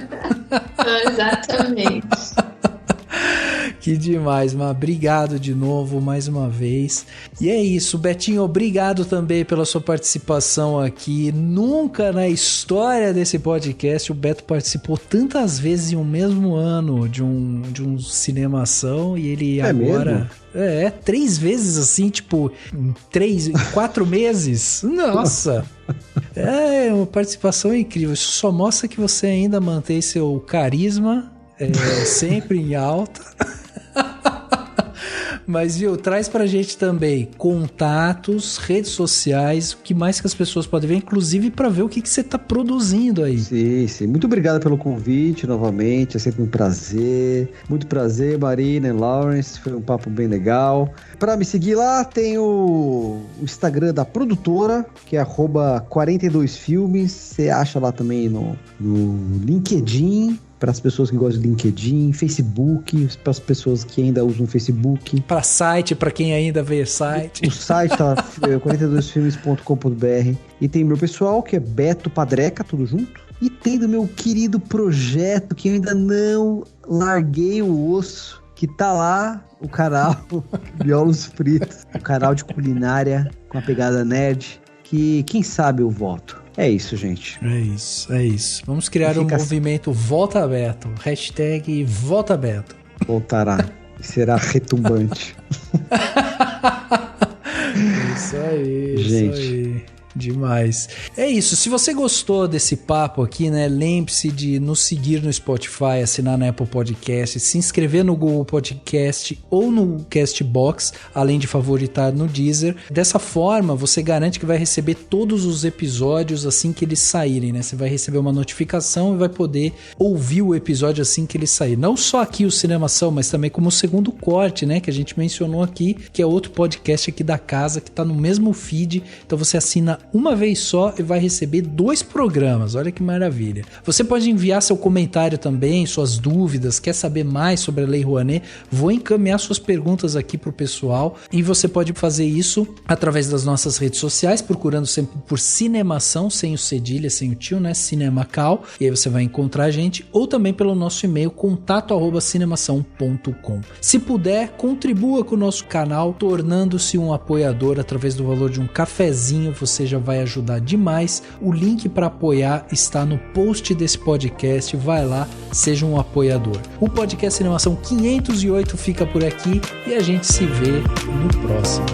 Exatamente. Que demais, Má. Obrigado de novo, mais uma vez. E é isso, Betinho, obrigado também pela sua participação aqui. Nunca na história desse podcast o Beto participou tantas vezes em um mesmo ano de um Cinemação e ele agora... Mesmo? 3 vezes assim, tipo, em 4 meses. Nossa! É uma participação incrível. Isso só mostra que você ainda mantém seu carisma sempre em alta. Mas, viu, traz pra gente também contatos, redes sociais, o que mais que as pessoas podem ver, inclusive pra ver o que você tá produzindo aí. Sim. Muito obrigado pelo convite novamente, é sempre um prazer. Muito prazer, Marina e Lawrence, foi um papo bem legal. Pra me seguir lá, tem o Instagram da produtora, que é @42filmes. Você acha lá também no LinkedIn. Para as pessoas que gostam de LinkedIn, Facebook, para as pessoas que ainda usam Facebook. Para site, para quem ainda vê site. O site tá 42filmes.com.br. E tem meu pessoal, que é Beto Padreca, tudo junto. E tem do meu querido projeto, que eu ainda não larguei o osso, que tá lá, o canal Violos Fritos, o canal de culinária com a pegada nerd, que quem sabe eu volto. É isso, gente. É isso. Vamos criar um movimento Volta Beto. Hashtag Volta Beto. Voltará. Será retumbante. Isso aí, gente. Isso aí. Demais. É isso. Se você gostou desse papo aqui, né? Lembre-se de nos seguir no Spotify, assinar na Apple Podcast, se inscrever no Google Podcast ou no Castbox, além de favoritar no Deezer. Dessa forma, você garante que vai receber todos os episódios assim que eles saírem, né? Você vai receber uma notificação e vai poder ouvir o episódio assim que ele sair. Não só aqui o Cinemação, mas também como o Segundo Corte, né? Que a gente mencionou aqui, que é outro podcast aqui da casa, que tá no mesmo feed. Então você assina uma vez só e vai receber 2 programas. Olha que maravilha. Você pode enviar seu comentário também, suas dúvidas, quer saber mais sobre a Lei Rouanet? Vou encaminhar suas perguntas aqui pro pessoal e você pode fazer isso através das nossas redes sociais, procurando sempre por Cinemação, sem o cedilha, sem o tio, né? Cinemacal, e aí você vai encontrar a gente, ou também pelo nosso e-mail, contato@cinemação.com. Se puder, contribua com o nosso canal, tornando-se um apoiador através do valor de um cafezinho, você já vai ajudar demais. O link para apoiar está no post desse podcast. Vai lá, seja um apoiador. O podcast Cinemação 508 fica por aqui e a gente se vê no próximo.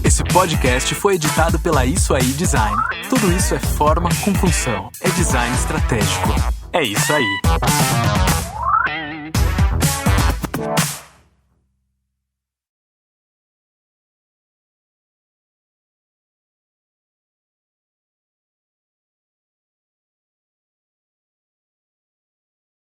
Esse podcast foi editado pela Isso Aí Design. Tudo isso é forma com função. É design estratégico. É isso aí.